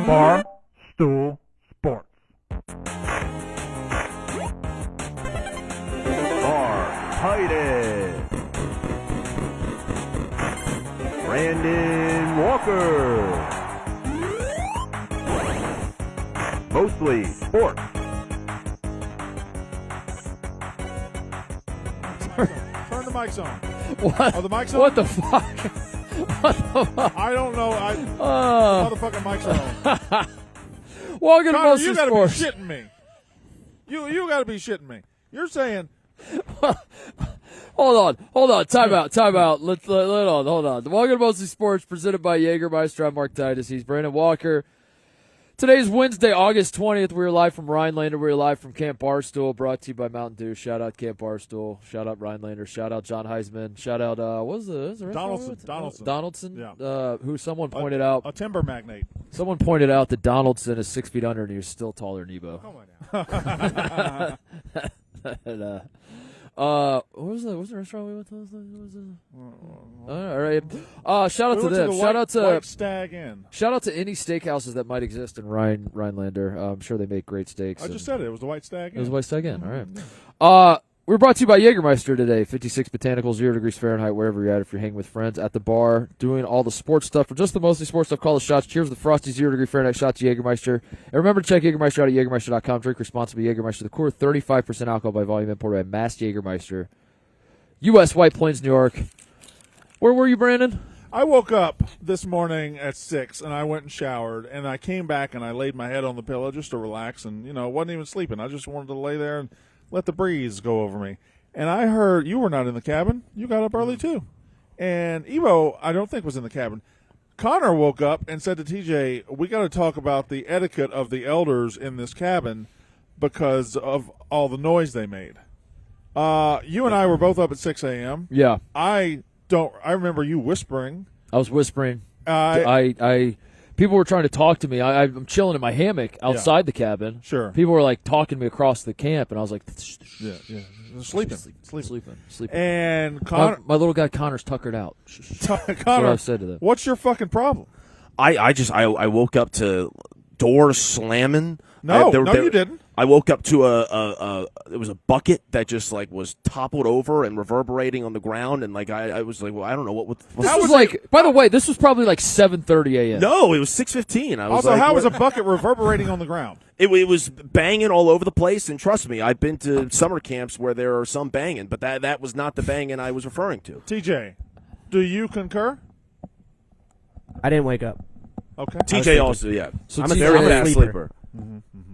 Bar Stool Sports. Titus, Brandon Walker, mostly sports. Turn the mics on. What? Are the mics on? What the fuck? What the fuck? I don't know. Motherfucking mics are on. Welcome to Connor, Mostly you gotta Sports. be shitting me. You gotta be shitting me. You're saying. Hold on. Time out. Hold on. Welcome to Mostly Sports, presented by Jägermeister. I'm Mark Titus. He's Brandon Walker. Today's Wednesday, August 20th. We're live from Rhinelander. We're live from Camp Barstool, brought to you by Mountain Dew. Shout out Camp Barstool. Shout out Rhinelander. Shout out John Heisman. Shout out, what was the Donaldson. Yeah. Who someone pointed out. A timber magnate. Someone pointed out that Donaldson is 6 feet under and he's still taller than Evo. Come on now. And, what was the restaurant we went to? All right. Shout out to them. Shout out to White Stag Inn. Shout out to any steakhouses that might exist in Rhinelander. I'm sure they make great steaks. I just said it. It was the White Stag Inn. It was White Stag Inn. All right. We're brought to you by Jägermeister today. 56 Botanicals, 0 degrees Fahrenheit, wherever you're at. If you're hanging with friends at the bar, doing all the sports stuff, or just the mostly sports stuff, call the shots. Cheers to the frosty 0 degree Fahrenheit shots to Jägermeister. And remember to check Jägermeister out at Jägermeister.com. Drink responsibly. Jägermeister, the core 35% alcohol by volume, imported by Mass Jägermeister. U.S. White Plains, New York. Where were you, Brandon? I woke up this morning at 6, and I went and showered, and I came back and I laid my head on the pillow just to relax, and, wasn't even sleeping. I just wanted to lay there and let the breeze go over me. And I heard you were not in the cabin. You got up early, too. And Evo, I don't think, was in the cabin. Connor woke up and said to TJ, we got to talk about the etiquette of the elders in this cabin because of all the noise they made. You and I were both up at 6 a.m. Yeah. I remember you whispering. I was whispering. People were trying to talk to me. I'm chilling in my hammock outside the cabin. Sure. People were like talking to me across the camp, and I was like, Yeah. Sleeping. And Connor, my little guy Connor's tuckered out. Connor, That's what I said to them. what's your fucking problem? I woke up to doors slamming. No, you didn't. I woke up to it was a bucket that just like was toppled over and reverberating on the ground, and like I was like, well, I don't know what This was like, by the way, this was probably like 7:30 a.m. No, it was 6:15. I was Also, like, how was a bucket reverberating on the ground? It was banging all over the place, and trust me, I've been to summer camps where there are some banging, but that was not the banging I was referring to. TJ, do you concur? I didn't wake up. Okay. TJ also, yeah. So I'm a TJ very is a fast sleeper.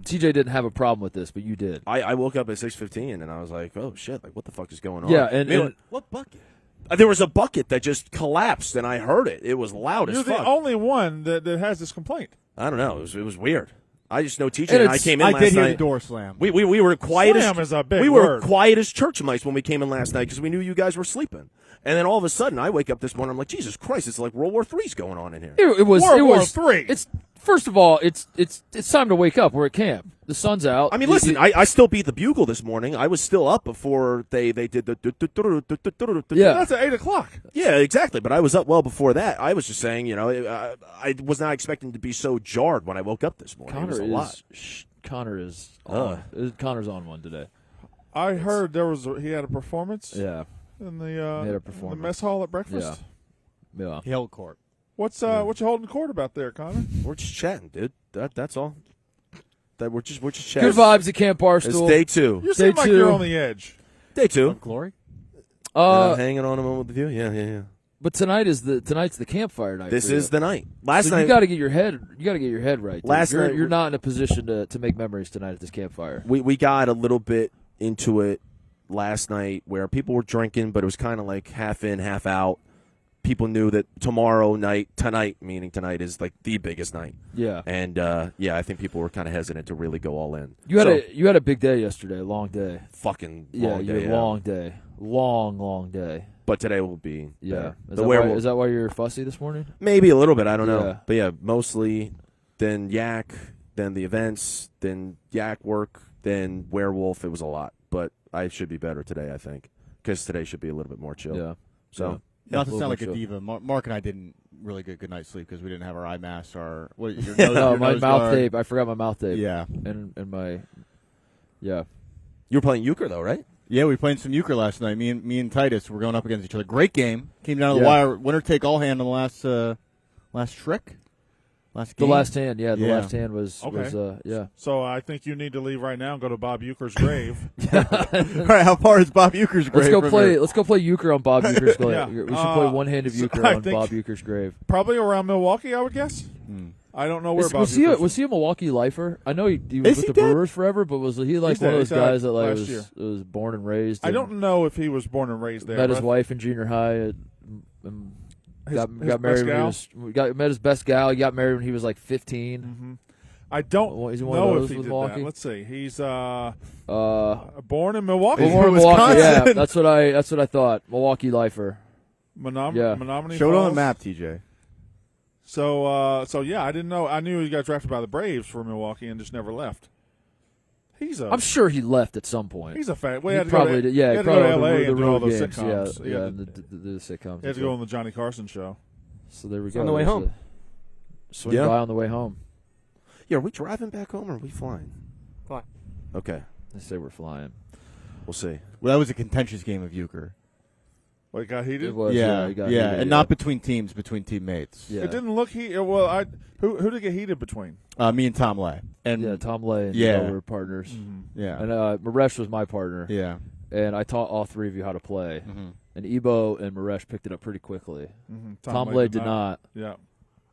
TJ didn't have a problem with this, but you did. I woke up at 6:15, and I was like, oh, shit, like what the fuck is going on? Yeah, and what bucket? There was a bucket that just collapsed, and I heard it. It was loud You're as fuck. the only one that has this complaint. I don't know. It was weird. I just know TJ and I came in I last did hear night. the door slam. We were quiet Slam is a big we were word. quiet as church mice when we came in last night because we knew you guys were sleeping. And then all of a sudden, I wake up this morning. I'm like, Jesus Christ! It's like World War III's going on in here. it was World War III. It's first of all, it's time to wake up. We're at camp. The sun's out. I mean, listen, I still beat the bugle this morning. I was still up before they did the Yeah. That's at 8 o'clock. Yeah, exactly. But I was up well before that. I was just saying, I was not expecting to be so jarred when I woke up this morning. It was a lot. Connor's on one today. I heard he had a performance. Yeah. In He had a the performance. mess hall at breakfast. Yeah. He held court. What's you holding court about there, Connor? We're just chatting, dude. That's all. We're just chatting. Good vibes at Camp Barstool. It's day 2. You seem like two. you're on the edge. Day 2. Glory? Hanging on a moment with you. Yeah. But tonight's the campfire night. This for you. is the night. Last So night you got to get your head right. Dude. Last night you're not in a position to make memories tonight at this campfire. we got a little bit into it last night where people were drinking, but it was kind of like half in, half out. People knew that tonight is like the biggest night. Yeah. And I think people were kind of hesitant to really go all in. You had a big day yesterday, a long day. Fucking Long long day. Long day. But today will be Yeah. better. Is that why you're fussy this morning? Maybe a little bit. I don't know. Yeah. But yeah, mostly then Yak, then the events, then Yak work, then Werewolf. It was a lot. But I should be better today, I think, because today should be a little bit more chill. Yeah. So Not to Little sound like bit a chill. diva, Mark and I didn't really good night's sleep because we didn't have our eye masks. Your nose, your my nose mouth guard. tape. I forgot my mouth tape. Yeah. And my, yeah. You were playing euchre though, right? Yeah, we played some euchre last night. Me and Titus were going up against each other. Great game. Came down to the Yeah. wire. Winner take all hand on the last trick. Last The game. last hand, yeah. The Yeah. last hand was, Okay. yeah. So I think you need to leave right now and go to Bob Uecker's grave. All right, how far is Bob Euchre's grave? Let's go play euchre on Bob Uecker's grave. Yeah. We should play one-handed euchre I on think- Bob Uecker's grave. Probably around Milwaukee, I would guess. I don't know where Bob Was he Uecker's- a Milwaui lifer? I know he Is was he with the dead? Brewers forever, but was he like He's one of dead. those He died guys that like last year. was born and raised? I and don't know if he was born and raised there. met his but wife in junior high. And his got best married when gal? met his best gal. He got married when he was like 15. I don't Is he one of know those if he with did Milwaukee? that. Let's see. He's Born born in Milwaukee. Well, in from Milwaukee. Yeah, Wisconsin. that's what I thought. Milwaukee lifer. Menominee Show it on the Falls. map, TJ. So yeah, I didn't know. I knew he got drafted by the Braves for Milwaukee and just never left. I'm sure he left at some point. He's a fan. Well, He he had to go probably to, did. Yeah, he had to probably go to L.A. the and do all road those games. sitcoms. Yeah, had the sitcoms. he had to go on the Johnny Carson show. So there we It's go. on the way There's home. a Swing Yeah. by on the way home. Yeah, are we driving back home or are we flying? Fine. Okay, They say we're flying. we'll see. Well, that was a contentious game of euchre. What, it got heated? It was. Yeah, it got yeah, heated, and not between teams, between teammates. Yeah. It didn't look heated. Well, who did it get heated between? Me and Tom Lay. And Yeah, Tom Lay and Yeah. we were partners. yeah, And Maresh was my partner. yeah. And I taught all three of you how to play. And Ebo and Maresh picked it up pretty quickly. Tom Lay did not. Yeah,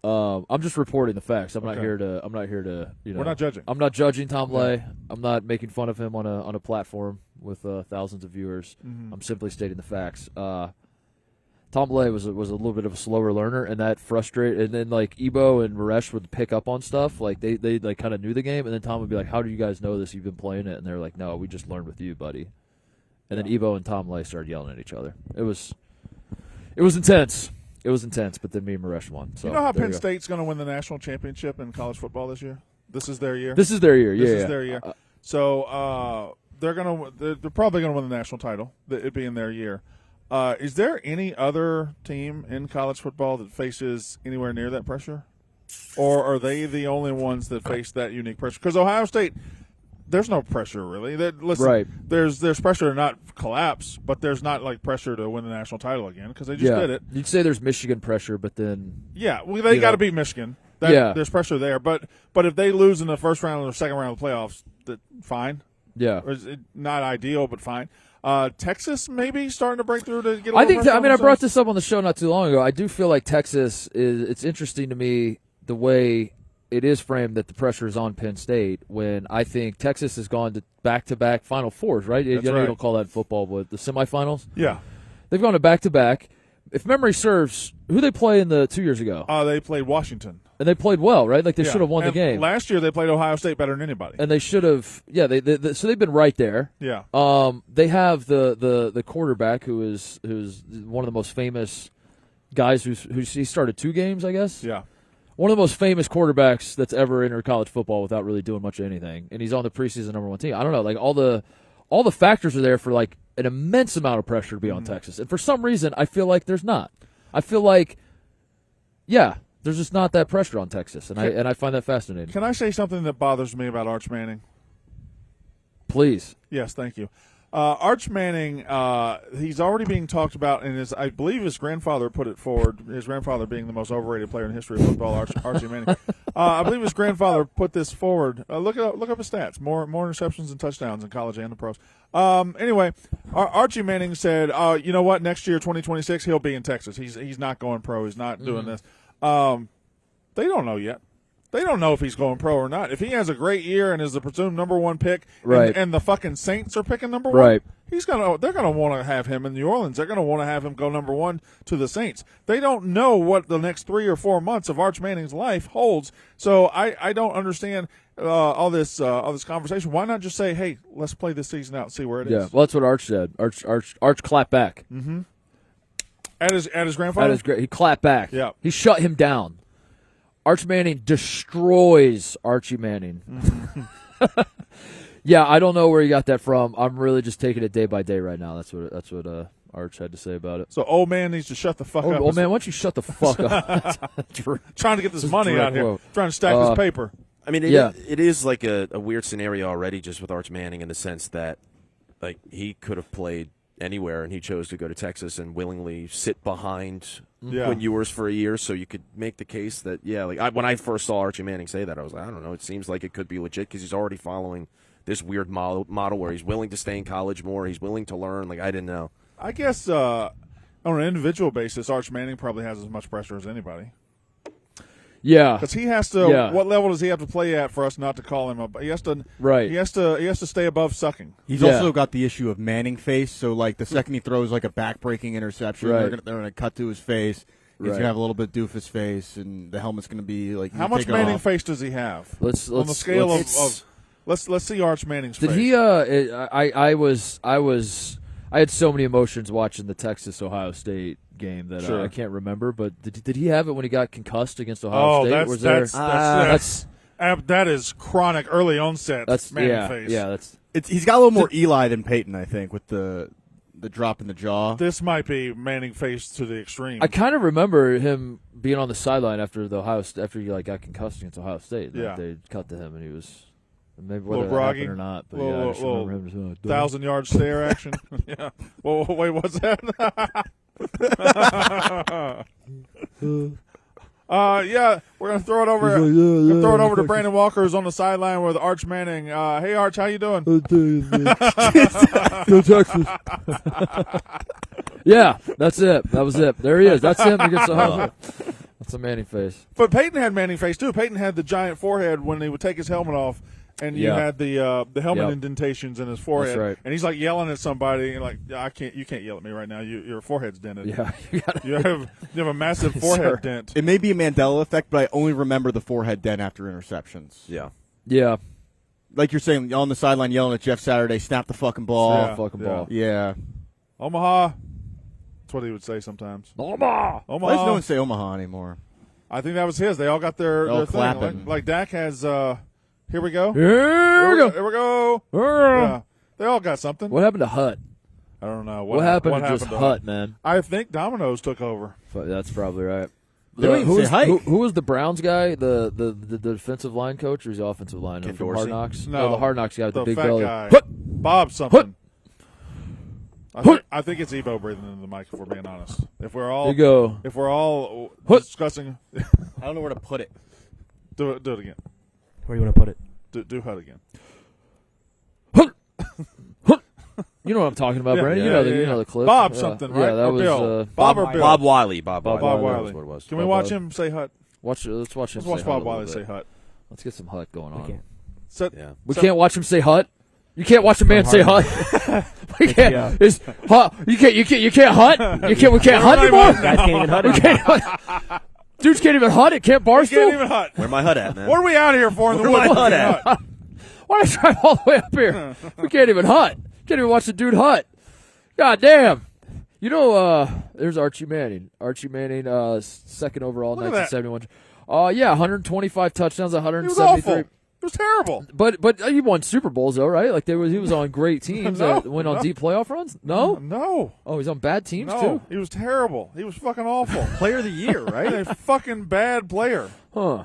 I'm just reporting the facts. I'm not Okay. here to. we're not judging. I'm not judging Tom Lay. I'm not making fun of him on a platform with thousands of viewers. I'm simply stating the facts. Tom Lay was a little bit of a slower learner, and that frustrated. And then like Ebo and Maresh would pick up on stuff, like they like kind of knew the game, and then Tom would be like, "How do you guys know this? You've been playing it?" And they're like, "No, we just learned with you, buddy." And then Ebo and Tom Lay started yelling at each other. It was intense. It was intense, but then me and Maresh won. So You know how there Penn you go. State's going to win the national championship in college football this year? This is their year. This is their year. Yeah, This is yeah. their year. So they're probably going to win the national title. It being their year. Is there any other team in college football that faces anywhere near that pressure, or are they the only ones that face that unique pressure? Because Ohio State, there's no pressure really. Listen, Right. There's pressure to not collapse, but there's not like pressure to win the national title again because they just Yeah. did it. You'd say there's Michigan pressure, but then Yeah, well, they got to beat Michigan. There's pressure there, but if they lose in the first round or second round of the playoffs, fine. yeah. Or is it not ideal, but fine. Texas maybe starting to break through to get. I think. I brought this up on the show not too long ago. I do feel like Texas is. It's interesting to me the way it is framed that the pressure is on Penn State when I think Texas has gone to back-to-back Final Fours. Right? That's you right. don't call that football, but the semifinals. Yeah, They've gone to back-to-back. If memory serves, who they play in the 2 years ago, they played Washington, and they played well, right? Like they Yeah. should have won the And game, last year. They played Ohio State better than anybody. and they should have. Yeah, so they've been right there. Yeah, They have the quarterback who's one of the most famous guys he started 2 games, I guess. yeah. One of the most famous quarterbacks that's ever entered college football without really doing much of anything, and he's on the preseason #1 team. I don't know, like all the factors are there for like an immense amount of pressure to be on Texas, and for some reason, I feel like there's not. I feel like, there's just not that pressure on Texas, and I find that fascinating. Can I say something that bothers me about Arch Manning? Please, Yes, thank you. Arch Manning, he's already being talked about, and I believe his grandfather put it forward, his grandfather being the most overrated player in the history of football, Archie Manning. I believe his grandfather put this forward. Look up his stats. More interceptions and touchdowns in college and the pros. Anyway, Archie Manning said, you know what, next year, 2026, he'll be in Texas. He's not going pro. He's not doing this. They don't know yet. They don't know if he's going pro or not. If he has a great year and is the presumed #1 pick, Right. and the fucking Saints are picking #1, Right. they're gonna want to have him in New Orleans. They're gonna want to have him go #1 to the Saints. They don't know what the next 3 or 4 months of Arch Manning's life holds. So I don't understand all this conversation. Why not just say, hey, let's play this season out and see where it is? yeah. Well, that's what Arch said. Arch clapped back. At his grandfather. That is great. He clapped back. Yeah. He shut him down. Arch Manning destroys Archie Manning. Yeah, I don't know where he got that from. I'm really just taking it day by day right now. That's what Arch had to say about it. So old man needs to shut the fuck up. Old man, why don't you shut the fuck up? Trying to get this money direct out here. quote. Trying to stack this paper. I mean, Yeah. it is like a weird scenario already just with Arch Manning in the sense that, like, he could have played anywhere and he chose to go to Texas and willingly sit behind Quinn Ewers for a year, so you could make the case that, when I first saw Archie Manning say that, I was like, I don't know, it seems like it could be legit because he's already following this weird model where he's willing to stay in college more, he's willing to learn. Like, I didn't know. I guess on an individual basis, Arch Manning probably has as much pressure as anybody. Yeah. Because he has to. Yeah. What level does he have to play at for us not to call him up? He has to. Right. He has to stay above sucking. He's Yeah. also got the issue of Manning face. So, like, the second he throws, like, a back-breaking interception, Right. they're going to cut to his face. He's Right. going to have a little bit doofus face, and the helmet's going to be, like, How much take it Manning off. face does he have? Let's on the scale let's- of let's see Arch Manning's Did face. he? I had so many emotions watching the Texas Ohio State game that Sure. I can't remember. But did he have it when he got concussed against Ohio State? That's Was there? that is chronic early onset. That's Manning yeah, face. yeah. That's He's got a little more Eli than Peyton, I think, with the drop in the jaw. This might be Manning face to the extreme. I kind of remember him being on the sideline after after he got concussed against Ohio State. Yeah. They cut to him and he was maybe Little whether that groggy. happened or not. But Little- yeah, I just little remember him just 1,000-yard stare action. Yeah. Well, wait, what's that? Yeah, we're gonna throw it over. Throw it over to Brandon Walker, who's on the sideline with Arch Manning. Hey, Arch, how you doing? Go Texas. Yeah, that's it. That was it. There he is. That's him against Ohio. That's a Manning face. But Peyton had Manning face too. Peyton had the giant forehead when he would take his helmet off, and you Yeah. had the helmet Yep. indentations in his forehead. That's right. And he's like yelling at somebody, and like, you can't yell at me right now. Your forehead's dented. Yeah, you gotta- You have a massive forehead dent. It may be a Mandela effect, but I only remember the forehead dent after interceptions. Yeah. yeah. Like you're saying, on the sideline yelling at Jeff Saturday, snap the fucking ball. Yeah. Fucking ball. Yeah. Omaha. That's what he would say sometimes. Omaha. Why does no one say Omaha anymore? I think that was his. They all got their all thing. clapping. Like Dak has. Here we go. Here we go. Here we go. Yeah. They all got something. What happened to Hut? I don't know. What happened to just him? Hut, man? I think Domino's took over. That's probably right. They don't even say Hike. Who was the Browns guy? The defensive line coach or was the offensive line Ken from Dorsey? Hard Knocks? No, the Hard Knocks guy with the big fat belly. guy. Hut! Bob something. Hut! I think it's Evo breathing into the mic. If we're being honest, if we're all There you go. if we're all Hut! discussing, I don't know where to put it. do it again. Where do you want to put it? Do Hut again. Hut! Hut! You know what I'm talking about, Yeah, Brandon. yeah, you yeah. know the clip. Bob Yeah. something, Yeah, right? that Or was Bill. Bob or Bill? Bob Wiley. Bob Bob Wiley. Wiley. That's what it was. Can we Bob watch Wiley. him say Hut? Let's watch him. Let's watch say Bob Hut a Wiley little say bit. Hut. Let's get some Hut going We on. can't. Set, Yeah. We set- can't watch him say Hut. You can't watch a man say Hut. We can't. Yeah. Is Hut? You can't Hut. We can't Hut anymore. Guys can't even hut We it. can't. Dudes can't even Hut. It can't We Barstool. can't even Hut. Where my HUD at, man? What are we out here for in the Where woods? my Hut We can't at? Hut. Why did I drive all the way up here? We can't even Hut. Can't even watch the dude Hut. God damn. You know, there's Archie Manning. Archie Manning, second overall, Look at that. 1971. Yeah, 125 touchdowns, He was 173. awful. It was terrible. But he won Super Bowls though, right? Like he was on great teams No, that went on no. deep playoff runs. No, No. oh, he's on bad teams No. too. He was terrible. He was fucking awful. Player of the year, right? A fucking bad player. Huh?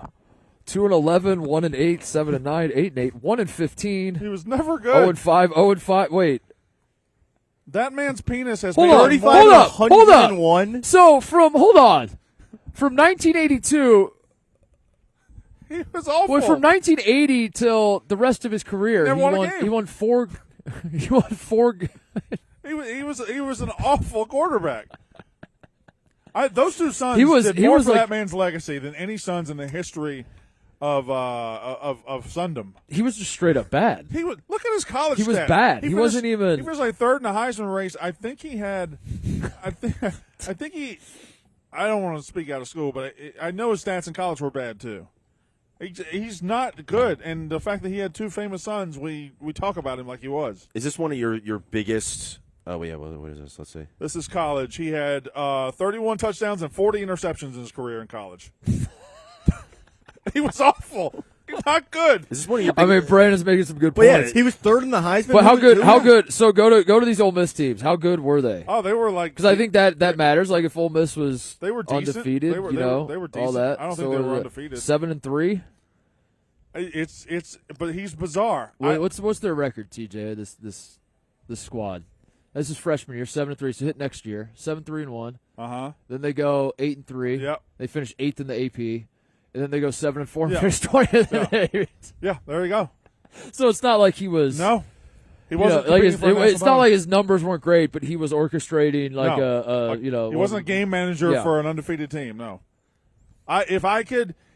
2-11, 1-8, 7-9, 8-8, 1-15, He was never good. 0-5, 0-5. Wait, That man's penis has Hold been on, 35 hold to up, hold up. 101. so from 1982. He was awful. Well, from 1980 till the rest of his career, Never he won a won. game. He won four. He won four. He was an awful quarterback. Those two sons He was- did he more was for like- that man's legacy than any sons in the history of Sundom. He was just straight up bad. He was look at his college. He was stats. bad. He finished- wasn't even- He was like third in the Heisman race. I think he had. I think he. I don't want to speak out of school, but I know his stats in college were bad too. He's not good, and the fact that he had two famous sons, we talk about him like he was. Is this one of your biggest? Oh yeah, what is this? Let's see. This is college. He had 31 touchdowns and 40 interceptions in his career in college. He was awful. He not good. Is this one of your I big, mean, Brandon's making some good But yeah, points. he was third in the Heisman. But how good? too. How good? So go to these Ole Miss teams. How good were they? Oh, they were like Because I think that matters. Like if Ole Miss was they were decent. undefeated, They were all decent. that. I don't think So they were undefeated. 7-3. But he's bizarre. What's their record, TJ? This squad. This is freshman year, 7-3. So hit next year, 7-3-1. Then they go 8-3. Yep. They finish 8th in the AP, and then they go 7-4 and Yeah. finish 20th. Yeah. Yeah, there you go. So it's not like he was. No, he You wasn't. know, like competing for a it's national not title. like his numbers weren't great, but he was orchestrating like No. He wasn't a game manager Yeah. for an undefeated team. No.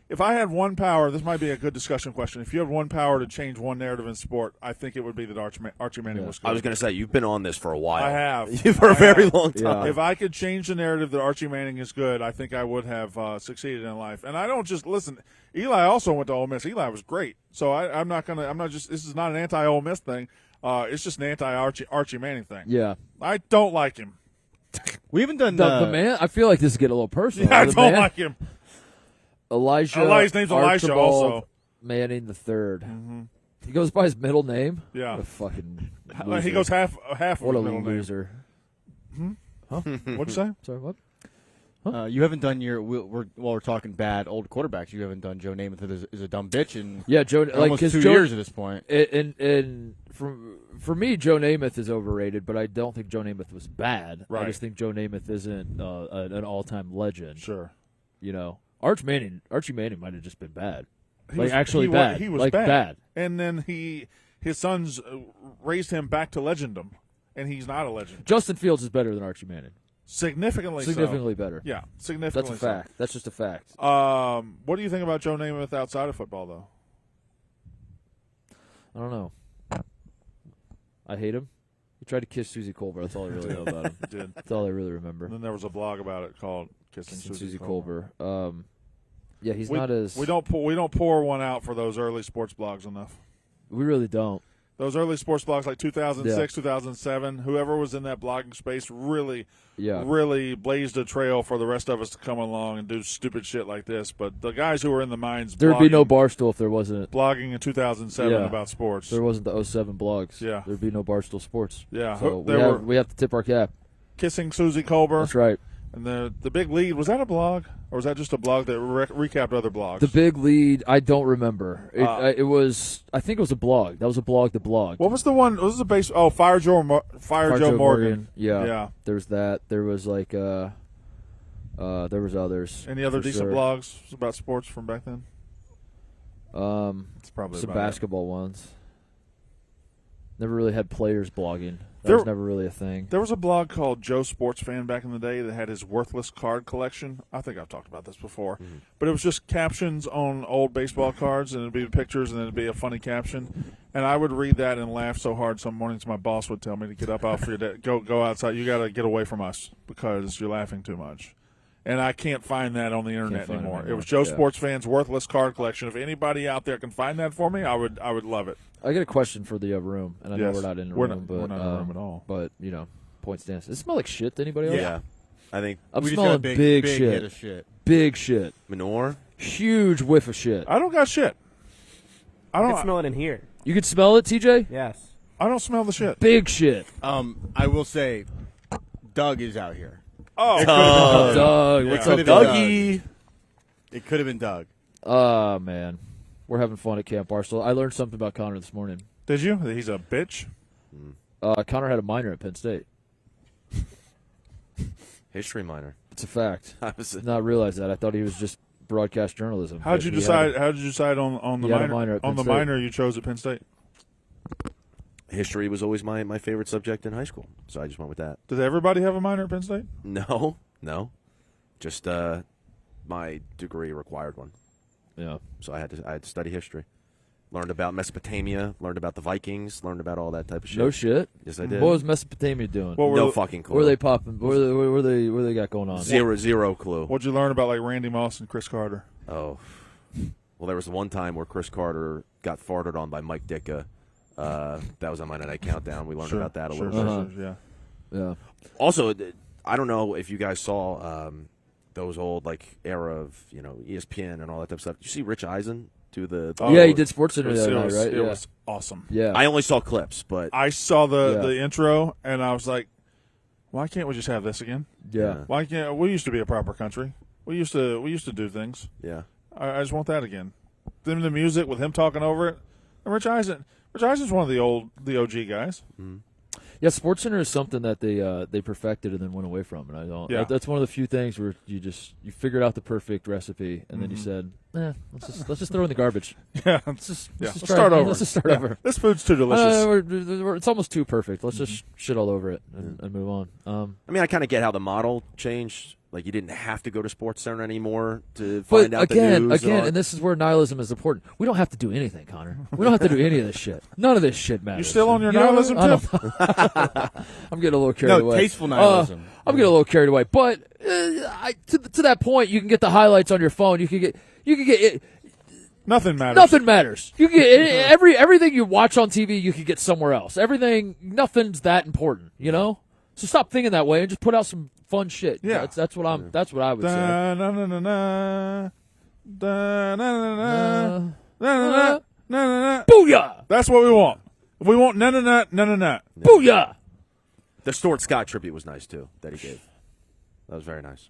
If I had one power, this might be a good discussion question. If you had one power to change one narrative in sport, I think it would be that Archie Manning was good. I was going to say, you've been on this for a while. I have. For a very have. long time. Yeah. If I could change the narrative that Archie Manning is good, I think I would have succeeded in life. And I don't just listen. Eli also went to Ole Miss. Eli was great. So I'm not just. This is not an anti-Ole Miss thing. It's just an anti-Archie Manning thing. Yeah. I don't like him. We haven't done The man, I feel like this is getting a little personal. I The don't man- like him. Elijah. His name's Elisha Archibald also. Manning the third. He goes by his middle name. Yeah. What a fucking. He loser. goes half What of a his middle loser. name. What'd you say? Sorry, what? You haven't done your. While we're talking bad old quarterbacks, you haven't done Joe Namath is a dumb bitch in Yeah, Joe. almost 2 years at this point. And for me, Joe Namath is overrated, but I don't think Joe Namath was bad. Right. I just think Joe Namath isn't an all-time legend. Sure. You know, Archie Manning might have just been bad. He Like was- actually he bad. He was like bad. And then his sons raised him back to legendom, and he's not a legend. Justin Fields is better than Archie Manning. Significantly better. Yeah, That's significantly a fact. That's just a fact. So. What do you think about Joe Namath outside of football, though? I don't know. I hate him. He tried to kiss Susie Colbert. That's all I really know about him. He did. That's all I really remember. And then there was a blog about it called "Kissing Susie Colbert. Yeah, he's not as. We don't pour one out for those early sports blogs enough. We really don't. Those early sports blogs like 2006, Yeah. 2007, whoever was in that blogging space really Yeah. blazed a trail for the rest of us to come along and do stupid shit like this. But the guys who were in the mines There'd be no Barstool if there wasn't. blogging in 2007 Yeah. about sports. There wasn't the 07 blogs. Yeah. There'd be no Barstool Sports. Yeah. So There we have to tip our cap. Kissing Susie Colbert. That's right. And the big lead, was that a blog? Or was that just a blog that recapped other blogs? The big lead, I don't remember. It was, I think it was a blog. That was a blog to blog. What was the one? What was the base? Oh, Fire Joe Morgan. Yeah. Yeah. There's that. There was like, there was others. Any other for decent sure. blogs about sports from back then? It's probably Some about it. basketball ones. Never really had players blogging. That There- was never really a thing. There was a blog called Joe Sports Fan back in the day that had his worthless card collection. I think I've talked about this before. But it was just captions on old baseball cards, and it'd be pictures, and it'd be a funny caption. And I would read that and laugh so hard some mornings my boss would tell me to get up off your day, go outside. You got to get away from us because you're laughing too much. And I can't find that on the internet find it anymore. It anymore. was Joe Yeah. Sports Fan's worthless card collection. If anybody out there can find that for me, I would love it. I got a question for the room, and I know Yes. we're not in the We're room, not- but we're not in the room at all. But you know, point stands. Does it smell like shit to anybody else? Yeah. I think I'm We just got smelling a big big hit shit. of shit. Big shit. manure. Huge whiff of shit. I don't got shit. I I can don't. smell it in here. You could smell it, TJ? Yes. I don't smell the shit. Big shit. I will say, Doug is out here. Oh, Doug, Yeah. what's Could up, have Doug? been Doug. It could have been Doug. Oh, man. We're having fun at Camp Barstool. I learned something about Connor this morning. did you? He's a bitch. Connor had a minor at Penn State. History minor. It's a fact. I was Did not realize that. I thought he was just broadcast journalism. How'd you But he decide? had How'd you decide on the he had a minor? minor at On Penn the State. minor you chose at Penn State. history was always my favorite subject in high school, so I just went with that. Did everybody have a minor at Penn State? No, just my degree required one, Yeah. so I had to study history. Learned about Mesopotamia, learned about the Vikings, learned about all that type of shit. No shit. Yes, I did. What was Mesopotamia doing? What were No the- fucking clue. Where are they popping? Where they got going on? Zero clue. What'd you learn about like Randy Moss and Chris Carter? Oh, well, there was one time where Chris Carter got farted on by Mike Ditka. That was on my night countdown. We learned about that a little bit. Yeah. Yeah. Also, I don't know if you guys saw those old like era of ESPN and all that type of stuff. Did you see Rich Eisen do the. Yeah, he did Sports Center It the other night, right? It Yeah. was awesome. Yeah. I only saw clips, but I saw the intro, and I was like, why can't we just have this again? Yeah. Why can't we used to be a proper country? We used to do things. yeah. I just want that again. Then the music with him talking over it. And Rich Eisen's one of the OG guys. Yeah, Sports Center is something that they perfected and then went away from, and I don't. Yeah. That's one of the few things where you figured out the perfect recipe, and then you said, let's just throw it in the garbage. Yeah, Let's just let's try start it. over. Let's just start Yeah. over. This food's too delicious. It's almost too perfect. Let's just shit all over it and move on. I mean, I kind of get how the model changed. Like, you didn't have to go to Sports Center anymore to find out the news. And this is where nihilism is important. We don't have to do anything, Connor. We don't have to do any of this shit. None of this shit matters. You still on your know what nihilism I mean? tip? I'm getting a little carried away. Tasteful nihilism. I'm getting a little carried away. But to that point, you can get the highlights on your phone. You can get Nothing matters. Nothing matters. You can get everything you watch on TV. You can get somewhere else. Nothing's that important. You know. So stop thinking that way and just put out some fun shit. Yeah. That's what I would say. Booyah! That's what we want. We want na. Booyah! The Stuart Scott tribute was nice too that he gave. That was very nice.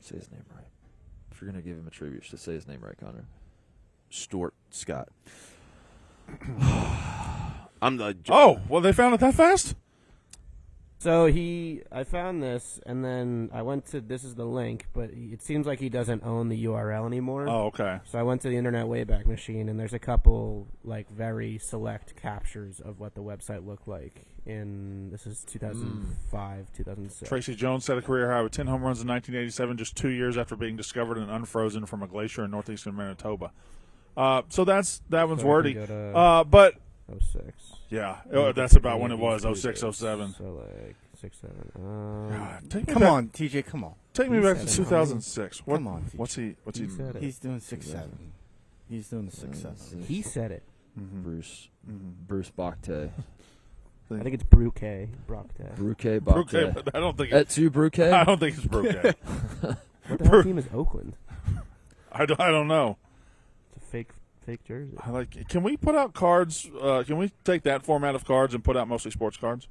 Say his name right. If you're gonna give him a tribute, you should say his name right, Connor. Stuart Scott. I'm the. Oh, well, they found it that fast? So I found this, and then I went to, this is the link, but it seems like he doesn't own the URL anymore. Oh, okay. So I went to the Internet Wayback Machine, and there's a couple, like, very select captures of what the website looked like this is 2005, 2006. Tracy Jones set a career high with 10 home runs in 1987, just 2 years after being discovered and unfrozen from a glacier in northeastern Manitoba. So that one's So wordy. we can go But, 06. yeah, that's about when it was, 06, 07. So, like, 6, 7. God, take me Come back, on, TJ, come on. Take me He back said to it. 2006. Come on, What's he? He said it. He's doing 6-7. He's doing the 6-7. He said it. Bruce Bocte. I think it's Bruquet. Brockte. Bruquet Bruquet, Bocte. but I don't think Etsu Bruquet? I don't think it's Bruquet. What the hell team is Oakland? I don't know. It's a fake jersey. I like. Can we put out cards? Can we take that format of cards and put out mostly sports cards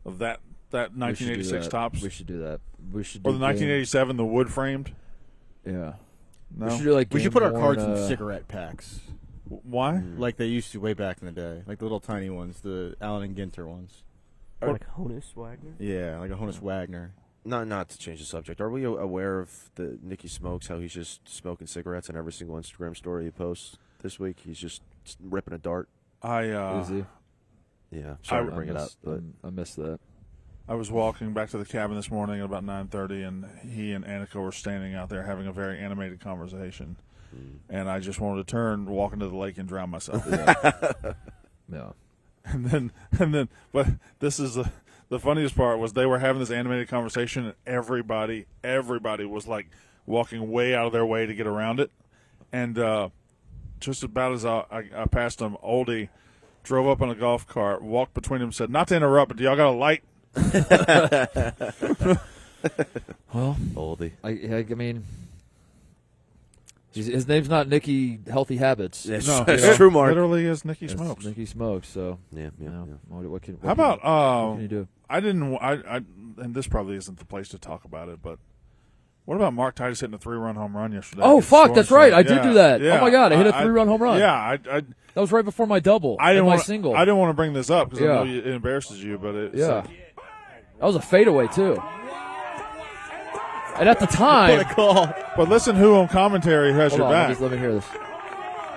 of that 1986 tops? We should do that. We should. Or do the 1987, the wood framed. Yeah. No. We should do like We should put our Game cards Worn, in cigarette packs, Why? like they used to way back in the day, like the little tiny ones, the Allen and Ginter ones. Or like Honus Wagner? Yeah, like a Honus Wagner. Not to change the subject. Are we aware of the Nicky Smokes? How he's just smoking cigarettes in every single Instagram story he posts this week? He's just ripping a dart. Is he? Yeah, sorry to bring it up, but I missed that. I was walking back to the cabin this morning at about 9:30, and he and Annika were standing out there having a very animated conversation. And I just wanted to turn, walk into the lake, and drown myself. Yeah. And then, but this is the funniest part was they were having this animated conversation, and everybody was like walking way out of their way to get around it. And just about as I passed them, Oldie drove up on a golf cart, walked between them, said, "Not to interrupt, but do y'all got a light?" Well, Oldie. I mean, his name's not Nicky Healthy Habits. It's, No, it's true, Mark. Literally is Nicky It's Smokes. Nicky Smokes. So Yeah. you know, what can How about what can you do? I and this probably isn't the place to talk about it, but what about Mark Titus hitting a 3-run home run yesterday? Oh fuck, Scoring that's right. some- I did do that. yeah. Oh my god, I hit a 3-run home run. Yeah, That was right before my double. I didn't and my want single. I didn't want to bring this up because I know Yeah. it embarrasses you, but it's Yeah. That was a fadeaway too. And at the time, but listen, who on commentary has hold your on, back? let me hear this.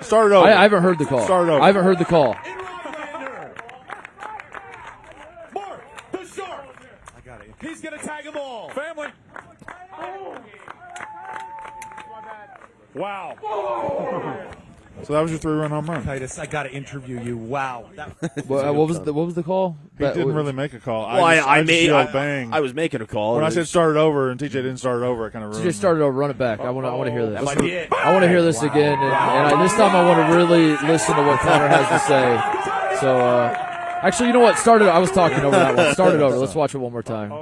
Start it over. I haven't heard the call. Start it over. I haven't heard the call. He's going to tag them all. Family. Wow. So that was your 3-run home run. Titus, I got to interview you. Wow. What was the call? He didn't really make a call. Well, I just made. yelled bang. I was making a call. When It I said was- start it over and TJ didn't start it over, it kind of ruined Just started over, run it back. I want to hear this. That might be it. I want to hear this again, and this time I want to really listen to what Connor has to say. So, actually, you know what? I was talking over that one. Start it over. Let's watch it one more time.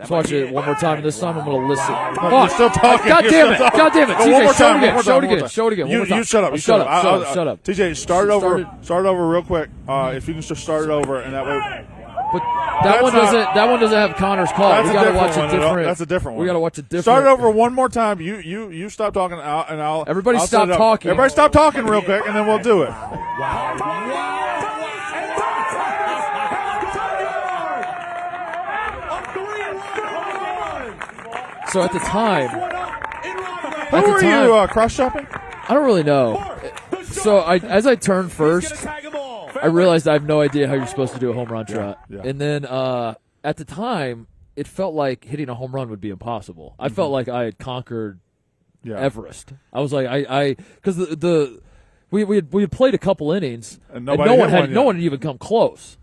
Let's watch it one more time, and this time I'm going to listen. You're still talking. God You're damn it. still talking. God damn it. Go one TJ, more show time, it again. one Show more it again. time. Show it again. One more time. You shut up. You shut up. I- Shut up. TJ, start over real quick. If you can just start it over, and that way. But that one doesn't have Connor's call. That's We got to a watch different a one. different. That's a different one. We got to watch a different. Start over one more time. You stop talking, and I'll. Everybody I'll stop set it up. talking. Everybody stop talking real quick, and then we'll do it. So at the time, Who are you cross shopping? I don't really know. So as I turned first, I realized I have no idea how you're supposed to do a home run trot. Yeah. And then at the time, it felt like hitting a home run would be impossible. I felt like I had conquered Everest. I was like, because we had played a couple innings, and no one had even come close.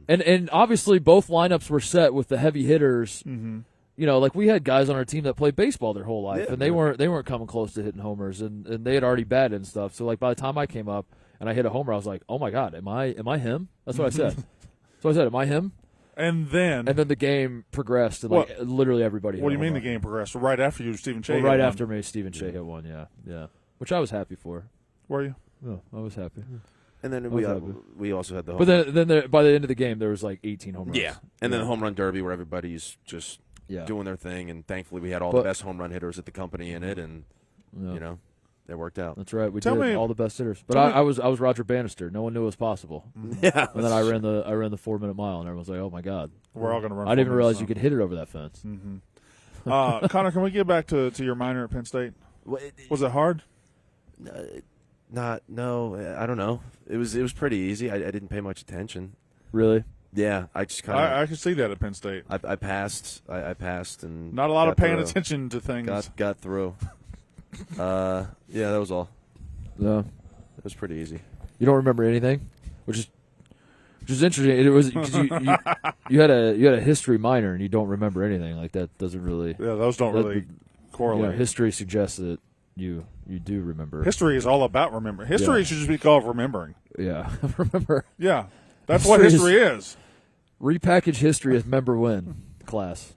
And obviously both lineups were set with the heavy hitters. Mm-hmm. You know, like we had guys on our team that played baseball their whole life, and they weren't coming close to hitting homers, and they had already batted and stuff. So like by the time I came up and I hit a homer, I was like, oh my God, am I him? That's what I said. So I said, am I him? And then the game progressed, and like literally everybody. What do you mean the game progressed? Right after you, Stephen Shea. Right after me, Stephen Shea hit one. Yeah, which I was happy for. Were you? No, I was happy. And then we also had the home But then by the end of the game, there was like 18 home runs. Yeah, and then the home run derby where everybody's just doing their thing, and thankfully we had all the best home run hitters at the company in it, and you know, it worked out. That's right. We did all the best hitters. But I was Roger Bannister. No one knew it was possible. Yeah. And then I ran the 4-minute mile, and everyone's like, "Oh my God, we're all going to run." I didn't even realize you could hit it over that fence. Mm-hmm. Connor, can we get back to your minor at Penn State? Was it hard? No, I don't know. It was pretty easy. I didn't pay much attention. Really? Yeah, I just kind of. I could see that at Penn State. I passed. I passed, and not a lot of paying attention to things. Got through. Yeah, that was all. No, it was pretty easy. You don't remember anything, which is interesting. It was because you had a history minor and you don't remember anything. Like that doesn't really. Yeah, those don't really correlate. You know, history suggests that you do remember. History is all about remembering. History should just be called remembering. Yeah, remember. Yeah, that's what history is. Repackage history as member when class.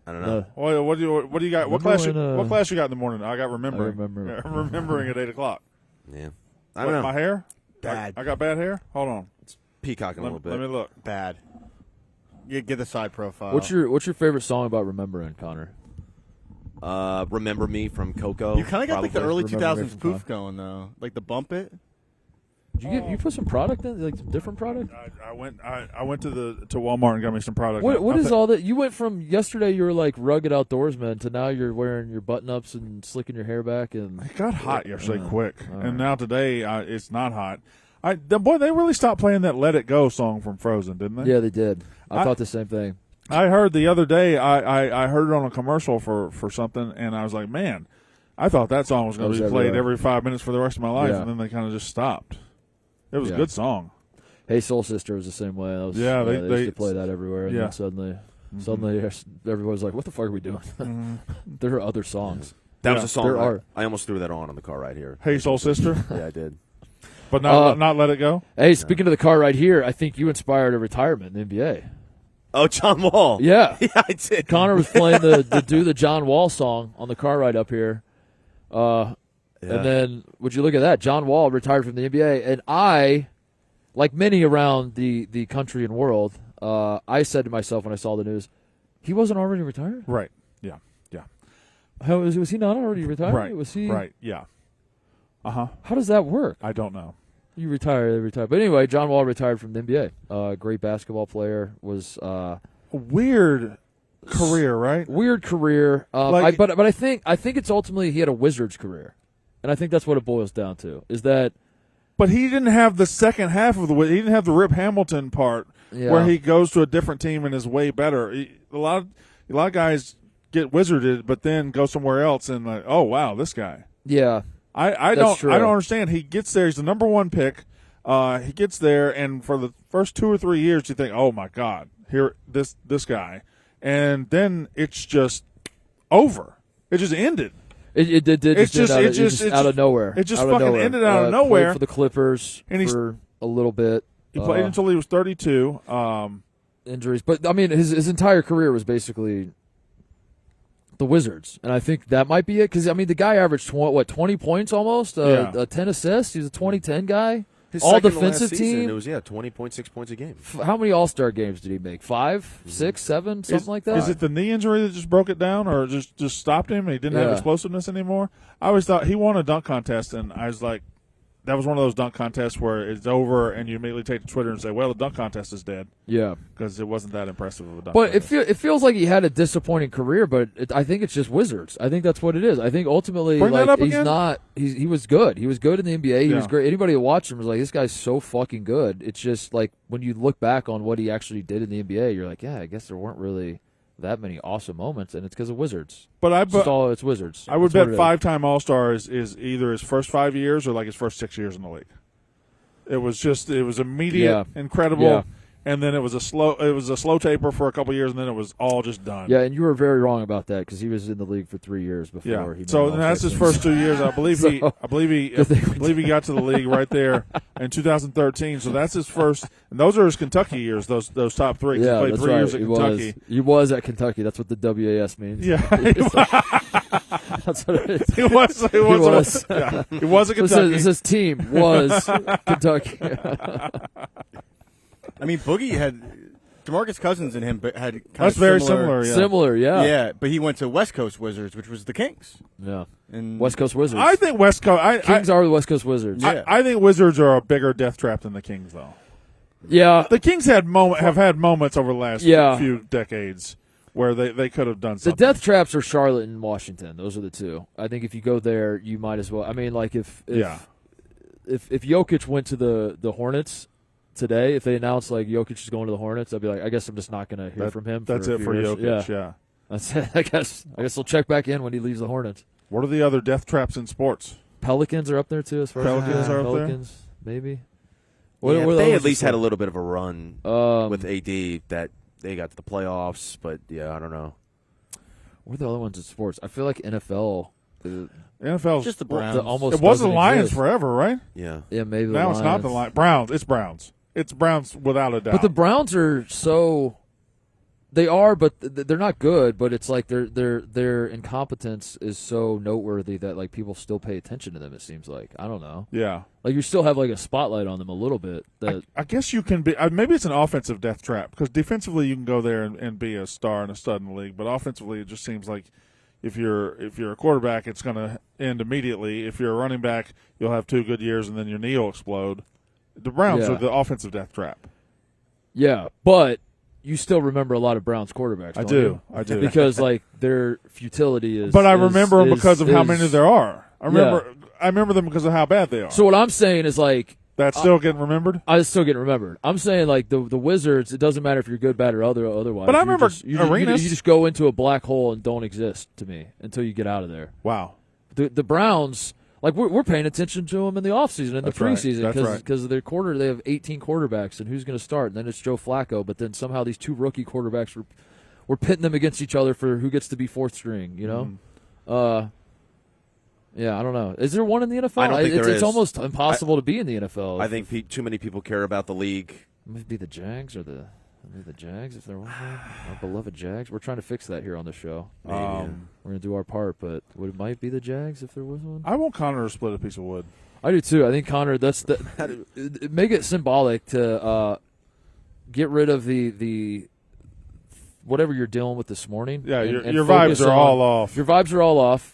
I don't know. What do you got? What class you got in the morning? I got remembering. Remembering at 8:00. Yeah, I don't know. My hair bad. I got bad hair. Hold on, it's peacocking a little bit. Let me look. Bad. You get the side profile. What's your favorite song about remembering, Connor? Remember Me from Coco. You kind of got like the early Remember 2000s poof going though, like the Bump It. Did you put some product in, like some different product? I went to Walmart and got me some product. What is all that? You went from yesterday you were like rugged outdoorsman to now you're wearing your button ups and slicking your hair back, and it got hot yesterday quick, and now today it's not hot. They really stopped playing that "Let It Go" song from Frozen, didn't they? Yeah, they did. I thought the same thing. I heard the other day. I heard it on a commercial for something, and I was like, man, I thought that song was going to be played every 5 minutes for the rest of my life, and then they kind of just stopped. It was a good song. Hey Soul Sister was the same way. They used to play that everywhere, and then suddenly everybody's like, "What the fuck are we doing?" There are other songs. That was a song. I almost threw that on the car right here. Hey Soul Sister. Yeah, I did. But not Let It Go. Hey, speaking of the car right here, I think you inspired a retirement in the NBA. Oh, John Wall. Yeah, yeah, I did. Connor was playing the John Wall song on the car ride up here. And then, would you look at that? John Wall retired from the NBA, and I, like many around the country and world, I said to myself when I saw the news, he wasn't already retired? Right. Yeah. How was he not already retired? Right. Was he? Right. Yeah. How does that work? I don't know. You retire, they retire. But anyway, John Wall retired from the NBA. Great basketball player. Was a weird career, right? Weird career. But I think it's ultimately he had a Wizards career. And I think that's what it boils down to, is that. But he didn't have the second half of he didn't have the Rip Hamilton part where he goes to a different team and is way better. A lot of guys get wizarded, but then go somewhere else and like, oh wow, this guy. Yeah, I don't understand. He gets there. He's the number one pick. He gets there, and for the first 2 or 3 years, you think, oh my God, here this guy, and then it's just over. It just ended. It did. It's just out of nowhere. It just fucking ended out of nowhere. Played for the Clippers and for a little bit. He played until he was 32. injuries. But, I mean, his entire career was basically the Wizards. And I think that might be it. Because, I mean, the guy averaged, 20 points almost? 10 assists? He's a 2010 guy. His all second to defensive last season, team. It was 20.6 points a game. How many All-Star games did he make? 5, 6, 7, something like that? Is it the knee injury that just broke it down, or just stopped him? He didn't have explosiveness anymore. I always thought he won a dunk contest, and I was like, that was one of those dunk contests where it's over, and you immediately take to Twitter and say, "Well, the dunk contest is dead." Yeah, because it wasn't that impressive of a dunk. But contest. it feels like he had a disappointing career. But I think it's just Wizards. I think that's what it is. I think ultimately, Bring that up he's again? not. He was good. He was good in the NBA. He Yeah. was great. Anybody who watched him was like, this guy's so fucking good. It's just like when you look back on what he actually did in the NBA, you're like, yeah, I guess there weren't really that many awesome moments, and it's because of Wizards. But it's Wizards. I would That's bet what it is. 5-time All-Star is either his first 5 years or like his first 6 years in the league. It was immediate, incredible, Yeah. and then it was a slow taper for a couple years, and then it was all just done. Yeah, and you were very wrong about that because he was in the league for 3 years before Yeah. he. So made that's his All-Star first 2 years. I believe So- I believe he got to the league right there in 2013. So that's his first, and those are his Kentucky years. Those top three. 'Cause Yeah, he played that's 3 right. years at Kentucky. He was at Kentucky. That's what the WAS means. Yeah, That's what it is. he was. He was. Yeah. He was at So Kentucky. it says team was Kentucky. I mean, Boogie had DeMarcus Cousins and him, but had kind That's of very similar. Yeah. Similar, yeah. Yeah, but he went to West Coast Wizards, which was the Kings. Yeah. And West Coast Wizards. I think West Coast. Kings are the West Coast Wizards. Yeah. I think Wizards are a bigger death trap than the Kings, though. Yeah. The Kings have had moments over the last few decades where they could have done The something. death traps are Charlotte and Washington. Those are the two. I think if you go there, you might as well. I mean, like if Jokic went to the Hornets today, if they announced like Jokic is going to the Hornets, I'd be like, I guess I'm just not going to hear from him. That's for a it few for years. Jokic. Yeah. That's it. I guess he'll check back in when he leaves the Hornets. What are the other death traps in sports? Pelicans are up there too, as far Pelicans as are up there? Pelicans, maybe. Yeah, What they else at least is had a there? little bit of a run with AD that they got to the playoffs, but yeah, I don't know. What are the other ones in sports? I feel like NFL. NFL's just the Browns. Almost It was the doesn't Lions exist. forever, right? Yeah. Yeah, maybe. Now the it's not the Lions. Browns. It's Browns. It's Browns without a doubt. But the Browns are so. They are, but they're not good. But it's like their incompetence is so noteworthy that like people still pay attention to them. It seems like I don't know. Yeah. Like you still have like a spotlight on them a little bit. That I guess you can be. Maybe it's an offensive death trap because defensively you can go there and be a star and a stud in the league. But offensively, it just seems like if you're a quarterback, it's going to end immediately. If you're a running back, you'll have 2 good years and then your knee will explode. The Browns Yeah. are the offensive death trap. yeah, but you still remember a lot of Browns quarterbacks. I don't do. you? I do. Because like their futility is. But I is- remember them is- because of how is- many there are. I remember them because of how bad they are. So what I'm saying is like. That's still getting remembered. I still get remembered. I'm saying like the Wizards. It doesn't matter if you're good, bad, or otherwise. But I You're remember just, you Arenas. just go into a black hole and don't exist to me until you get out of there. Wow. The Browns, like we're paying attention to them in the offseason and the That's right. preseason That's right. because of their quarter. They have 18 quarterbacks, and who's going to start? And then it's Joe Flacco. But then somehow these 2 rookie quarterbacks we're pitting them against each other for who gets to be 4th string. You know. Mm-hmm. Yeah, I don't know. Is there one in the NFL? I don't think there It's is. almost impossible to be in the NFL. I think too many people care about the league. Maybe the Jags or maybe the Jags if there was one. Our beloved Jags. We're trying to fix that here on the show. We're going to do our part, but it might be the Jags if there was one. I want Connor to split a piece of wood. I do too. I think Connor. Make it symbolic to get rid of the whatever you're dealing with this morning. Yeah, and your focus vibes are on- all off. Your vibes are all off.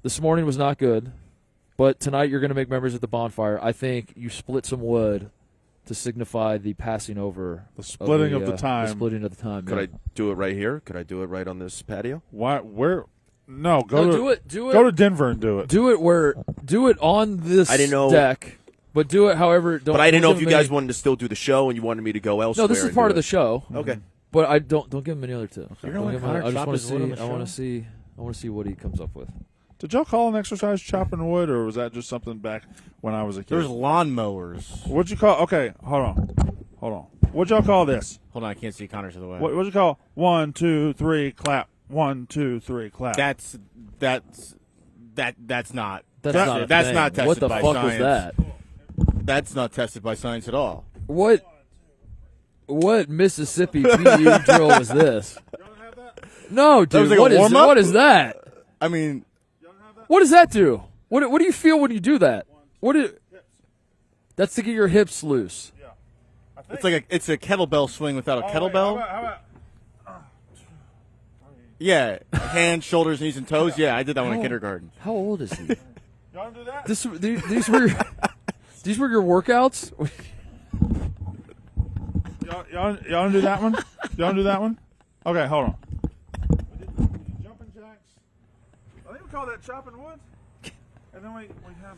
This morning was not good, but tonight you're going to make memories at the bonfire. I think you split some wood to signify the passing over. The splitting of the time. The splitting of the time. Could yeah. I do it right here? Could I do it right on this patio? Why? Where? No, do it. Go to Denver and do it. Do it on this I didn't know- deck, but do it however. But I didn't know don't if you give him guys any- wanted to still do the show and you wanted me to go elsewhere. No, this is and part do of the it. show. Okay. But I don't give him any other two. You're gonna let Don't give him- Connor I just chop want his to wood on see. the I want show? to see. I want to see what he comes up with. Did y'all call an exercise chopping wood, or was that just something back when I was a kid? There's lawnmowers. What'd you call? Okay, hold on. What'd y'all call this? Hold on, I can't see Connor to the way. What'd you call? 1, 2, 3, clap. 1, 2, 3, clap. That's not. That's not. A That's thing. not tested What the by fuck science. was that? That's not tested by science at all. What? What Mississippi PU drill was this? No, dude. was like a What is warm-up? what is that? I mean, What does that do? What do you feel when you do that? That's to get your hips loose. it's a kettlebell swing without a kettlebell. How about Yeah, hands, shoulders, knees, and toes. Yeah, I did that one in kindergarten. How old is he? you want to do that? These were your workouts? Y'all want to do that one? Y'all want to do that one? Okay, hold on. We did jumping jacks. I think we call that chopping wood. And then we have.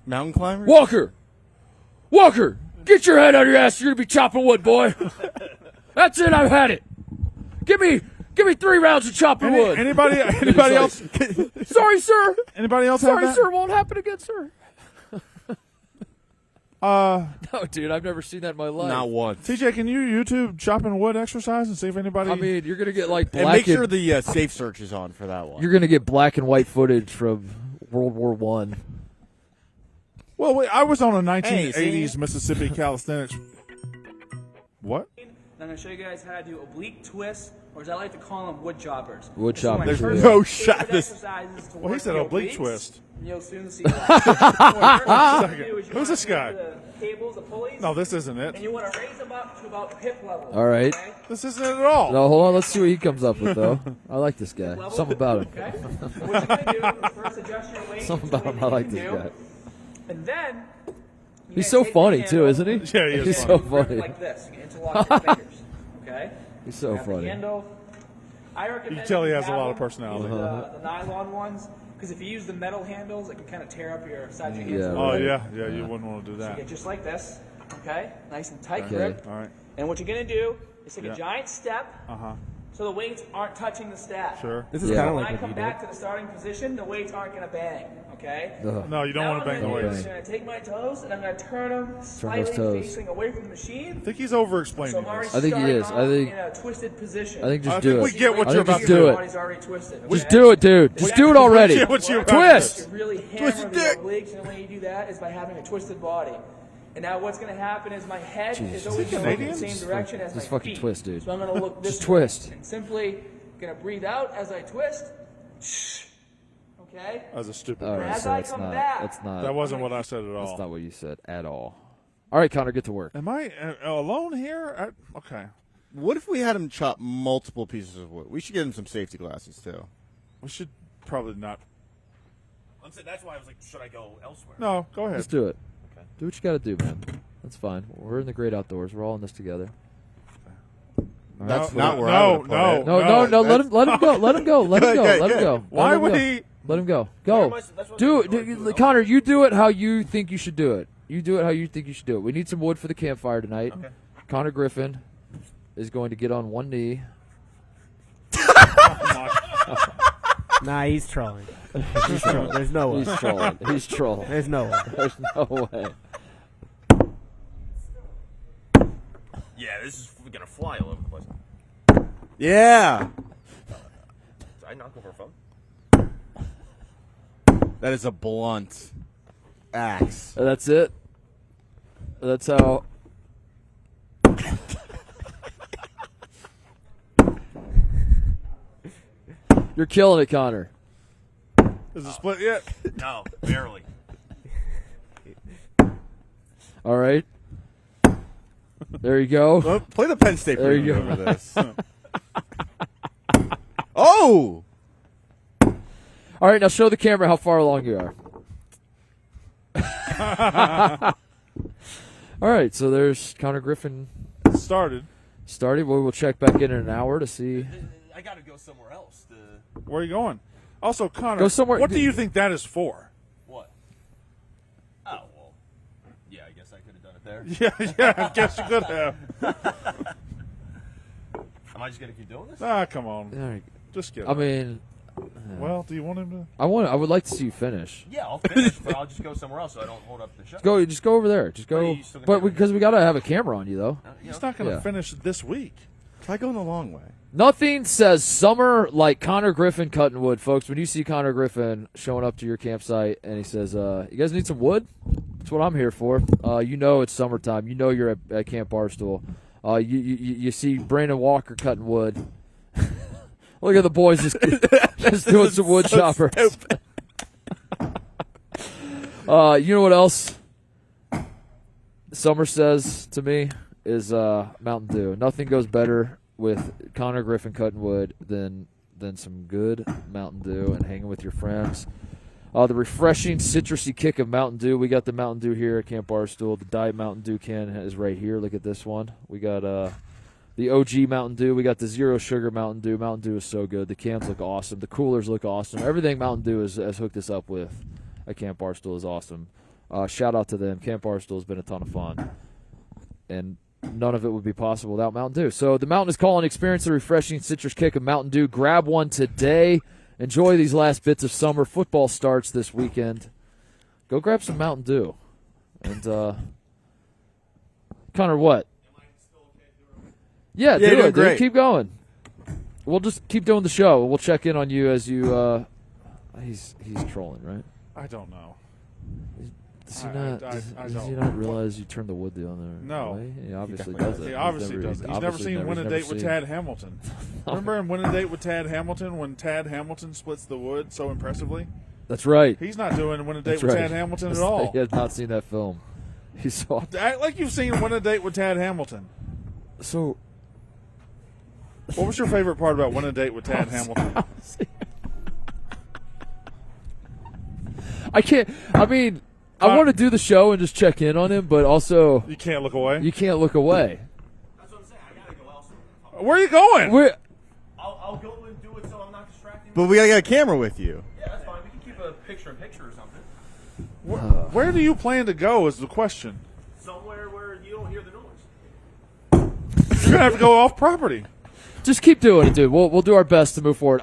Mountain climbers. Walker, get your head out of your ass. You're gonna be chopping wood, boy. That's it. I've had it. Give me 3 rounds of chopping wood. Anybody else? Sorry, sir. Anybody else have Sorry, that? sir. Won't happen again, sir. No, dude, I've never seen that in my life. Not once. TJ, can you YouTube chopping wood exercise and see if anybody? I mean, you're gonna get like black And make sure the safe search is on for that one. you're gonna get black and white footage from World War One. Well, wait, I was on a 1980s Hey, Mississippi calisthenics. What? I'm going to show you guys how to do oblique twists, or as I like to call them, wood choppers. Wood This is one of my choppers, first yeah. No favorite shot. exercises to Well, he work said the oblique obliques, twist. and you'll soon see why. Who's this guy? The cables, the pulleys, No, this isn't and it. you want to raise them up to about hip level. All right. Okay? This isn't it at all. No, hold on. Let's see what he comes up with, though. I like this guy. Level. Something about him. Okay? What you're going to do is first adjust your weight. Something to about him. I what like you this can guy. do, and then you He's gotta so take funny, your too, handle, isn't he? Yeah, he is He's funny. so grip funny. like this. You can interlock your fingers. Okay? He's so Grab the funny. handle. I recommend You can tell he you has a have lot of them personality. use the nylon ones, because if you use the metal handles, it can kind of tear up your side of your hands. Yeah, a Oh little bit. yeah, you wouldn't want to do So you that. get just like this, okay? Nice and tight Okay. grip. All right. And what you're gonna do is take Yeah. a giant step, so the weights aren't touching the staff. Sure. This is Yeah. kind of When like I what come you back did. to the starting position, the weights aren't gonna bang, okay? No, you don't Now want to bang the I'm weights. gonna take my toes and I'm gonna turn them slightly toes. facing away from the machine. I think he's So over-explaining I'm already this. I think he starting is. off I think- in a twisted position. I think just I do think we it. get what I you're think about just to do do. it. Body's already twisted. Just okay? do it, dude. Just do it already. Yeah, what you're about to Twist. To really hammer Twisted the dick. obliques, and the way you do that is by having a twisted body. And now what's going to happen is my head is always going to look in the Canadian? same direction as my Just fucking feet. twist, dude. So I'm going to look this Just way. twist. And simply going to breathe out as I twist. Okay? That was a stupid. All one. right, As so I that's come not. back- That's not. That wasn't what I said at That's all. not what you said at all. All right, Connor, get to work. Am I alone here? Okay. What if we had him chop multiple pieces of wood? We should get him some safety glasses too. We should probably not. That's why I was like, should I go elsewhere? No, go ahead. Let's do it. Do what you got to do, man. That's fine. We're in the great outdoors. We're all in this together. That's No, not where I no, would put no. it. No. Let him go. Let him go. Let him go. Let him go. Why Let him would go. he? Let him go. Go. Connor, you do it how you think you should do it. You do it how you think you should do it. We need some wood for the campfire tonight. Okay. Connor Griffin is going to get on one knee. Nah, he's trolling. He's trolling. There's no way. He's trolling. He's trolling. There's no way. There's no way. Yeah, this is gonna fly all over the place. Yeah, Did I knock over a phone? that is a blunt axe. That's it. That's how. You're killing it, Connor. Is it split yet? No, barely. All right. There you go. Well, play the Penn State There you preview go. over this. Oh, All right, now show the camera how far along you are. All right, so there's Connor Griffin Started. started. We'll check back in an hour to see. I gotta go somewhere else. Where are you going? Also, Connor, Go somewhere- what do you think that is for? What? Oh, well. Yeah, I guess I could have done it there. Yeah, I guess you could have. Am I just gonna keep doing this? Come on. All right. Just get I it. mean, Well, do you want him to? I would like to see you finish. Yeah, I'll finish, but I'll just go somewhere else so I don't hold up the show. Just go over there. Just But go. you still gonna But do it? because we gotta have a camera on you though. He's not going to Yeah. finish this week. try going the long way. Nothing says summer like Connor Griffin cutting wood, folks. When you see Connor Griffin showing up to your campsite and he says, "You guys need some wood?" That's what I'm here for. You know it's summertime. You know you're at Camp Barstool. You see Brandon Walker cutting wood. Look at the boys just doing some wood choppers. You know what else Summer says to me is Mountain Dew. Nothing goes better with Connor Griffin cutting wood than some good Mountain Dew and hanging with your friends. The refreshing citrusy kick of Mountain Dew. We got the Mountain Dew here at Camp Barstool. The Diet Mountain Dew can is right here. Look at this one. We got the OG Mountain Dew. We got the Zero Sugar Mountain Dew. Mountain Dew is so good. The cans look awesome. The coolers look awesome. Everything Mountain Dew has hooked us up with at Camp Barstool is awesome. Shout out to them. Camp Barstool has been a ton of fun. And none of it would be possible without Mountain Dew. So the Mountain is calling. Experience the refreshing citrus kick of Mountain Dew. Grab one today. Enjoy these last bits of summer. Football starts this weekend. Go grab some Mountain Dew. And, Connor, what? Yeah, do it, dude. Keep going. We'll just keep doing the show. We'll check in on you as you, he's trolling, right? I don't know. Does he not realize you turned the wood the other way? He obviously does it. He obviously does it. He's never seen Win a Date with Tad Hamilton. Remember in Win a Date with Tad Hamilton when Tad Hamilton splits the wood so impressively? That's right. He's not doing Win a Date with Tad Hamilton at all. He has not seen that film. He saw. Act like you've seen Win a Date with Tad Hamilton. So, what was your favorite part about Win a Date with Tad Hamilton? I can't. I mean, I want to do the show and just check in on him, but also you can't look away. You can't look away. That's what I'm saying. I gotta go elsewhere. Where are you going? I'll go and do it so I'm not distracting. But we gotta get a camera with you. Yeah, that's fine. We can keep a picture-in-picture or something. Where do you plan to go is the question. Somewhere where you don't hear the noise. You're gonna have to go off property. Just keep doing it, dude. We'll do our best to move forward.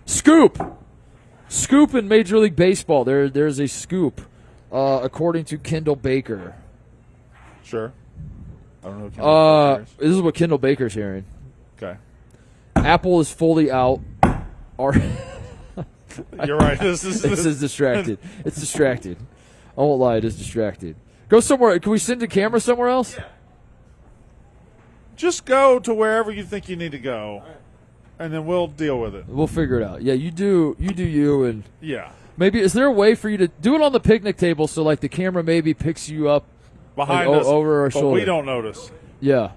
Scoop in Major League Baseball. There's a scoop, according to Kendall Baker. Sure. I don't know what Kendall Baker is. This is what Kendall Baker's hearing. Okay. Apple is fully out. You're right. This is distracted. It's distracted. I won't lie. It is distracted. Go somewhere. Can we send the camera somewhere else? Yeah. Just go to wherever you think you need to go, and then we'll deal with it. We'll figure it out. Yeah, you do you, and yeah. Maybe is there a way for you to do it on the picnic table so like the camera maybe picks you up behind like, us over our shoulder? We don't notice. Yeah.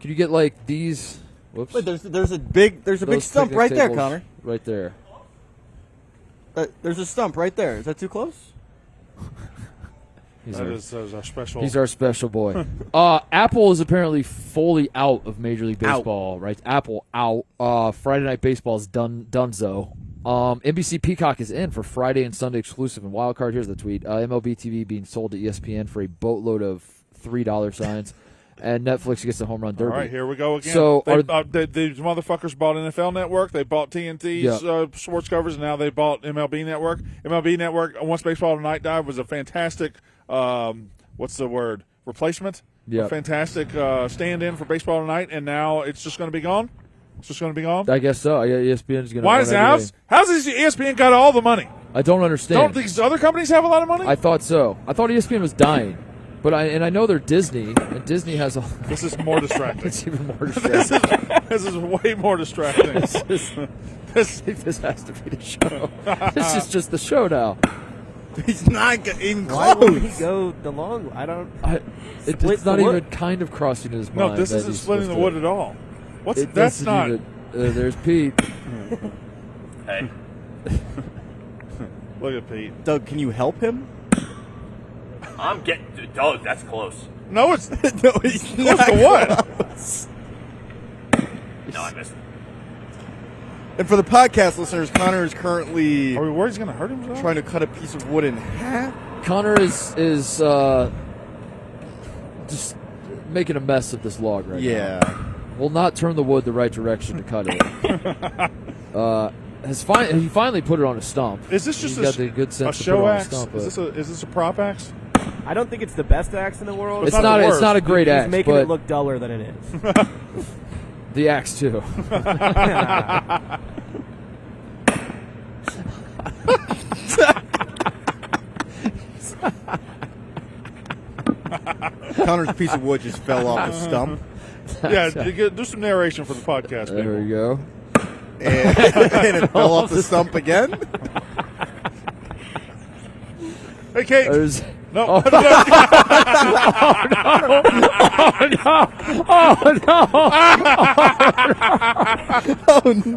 Can you get like these? Whoops. Wait, there's a big stump right there, Connor. Right there. There's a stump right there. Is that too close? That is our special. He's our special boy. Apple is apparently fully out of Major League Baseball. Right? Apple out. Friday Night Baseball is donezo. NBC Peacock is in for Friday and Sunday exclusive. And wildcard, here's the tweet: MLB TV being sold to ESPN for a boatload of $3 signs. And Netflix gets the home run derby. All right, here we go again. So these motherfuckers bought NFL Network. They bought TNT's sports covers, and now they bought MLB Network. MLB Network, Once Baseball Tonight died, was a fantastic, what's the word, replacement? Yeah. A fantastic stand-in for Baseball Tonight, and now it's just going to be gone? It's just going to be gone? I guess so. ESPN is going to. Why is how's this ESPN got all the money? I don't understand. Don't these other companies have a lot of money? I thought so. I thought ESPN was dying. But I know they're Disney, and Disney has a. This is more distracting. It's even more distracting. This is way more distracting. This has to be the show. This is just the show now. He's not even close. Why would he go the long? It's not even kind of crossing his mind. No, this isn't splitting the wood at all. That's not. There's Pete. Hey. Look at Pete. Doug, can you help him? I'm getting Doug. That's close. No, it's no, he's close to what? No, I missed it. And for the podcast listeners, Connor is currently. Are we worried he's going to hurt himself? Trying to cut a piece of wood in half. Connor is just making a mess of this log right now. Yeah. Will not turn the wood the right direction to cut it. He finally put it on a stump. Is this just got the good sense a to put it show on axe? a stump, Is this a prop axe? I don't think it's the best axe in the world. It's not a great axe. He's making but it look duller than it is. The axe too. Connor's piece of wood just fell off the stump. Yeah, do some narration for the podcast. There people. we go. And it fell off the stump again. Hey, Kate. There's, No. oh, no. Oh, no. Oh, no. Oh, no.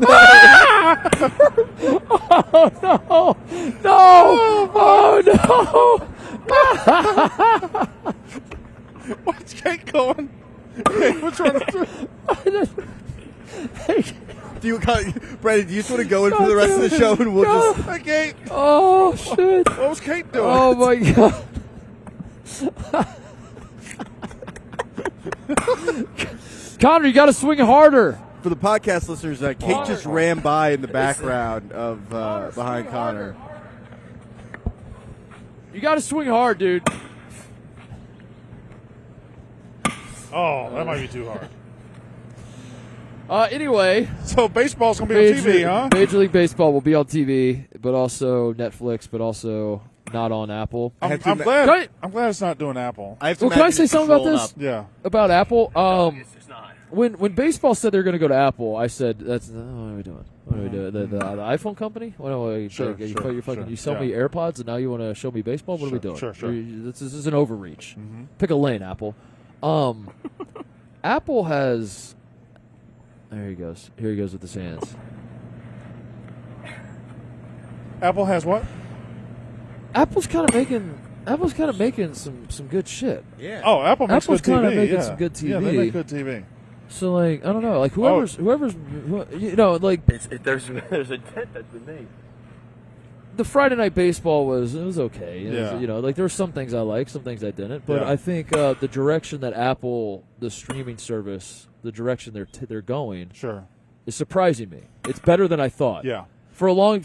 No. Oh, no. What's Kate going? Hey, what's wrong? Brandon, do you just want to go in for the rest of the show and we'll just... Hey, Kate. Oh, shit. What was Kate doing? Oh, my God. Connor, you got to swing harder. For the podcast listeners, Kate just ran by in the background of behind Connor. You got to swing hard, dude. Oh, that might be too hard. Anyway. So baseball's going to be on TV, huh? Major League Baseball will be on TV, but also Netflix, but also not on Apple. I'm glad it's not doing Apple. Can I say something about this? Yeah. About Apple? When baseball said they're going to go to Apple, I said, "What are we doing? What are we doing? The iPhone company? What are we, Sure. You sell me AirPods and now you want to show me baseball? What are we doing? Sure. This is an overreach. Pick a lane, Apple. Apple has. There he goes. Here he goes with his hands. Apple has what? Apple's kind of making some good shit. Yeah. Oh, Apple makes Apple's good TV. kind of making Yeah. some good TV. Yeah, they make good TV. So like I don't know, like whoever's like there's a dent that's been made. the Friday Night Baseball was okay. It was, Yeah. like there were some things I liked, some things I didn't. But Yeah. I think the direction that Apple, the streaming service, the direction they're going, Sure. is surprising me. It's better than I thought. Yeah. For a long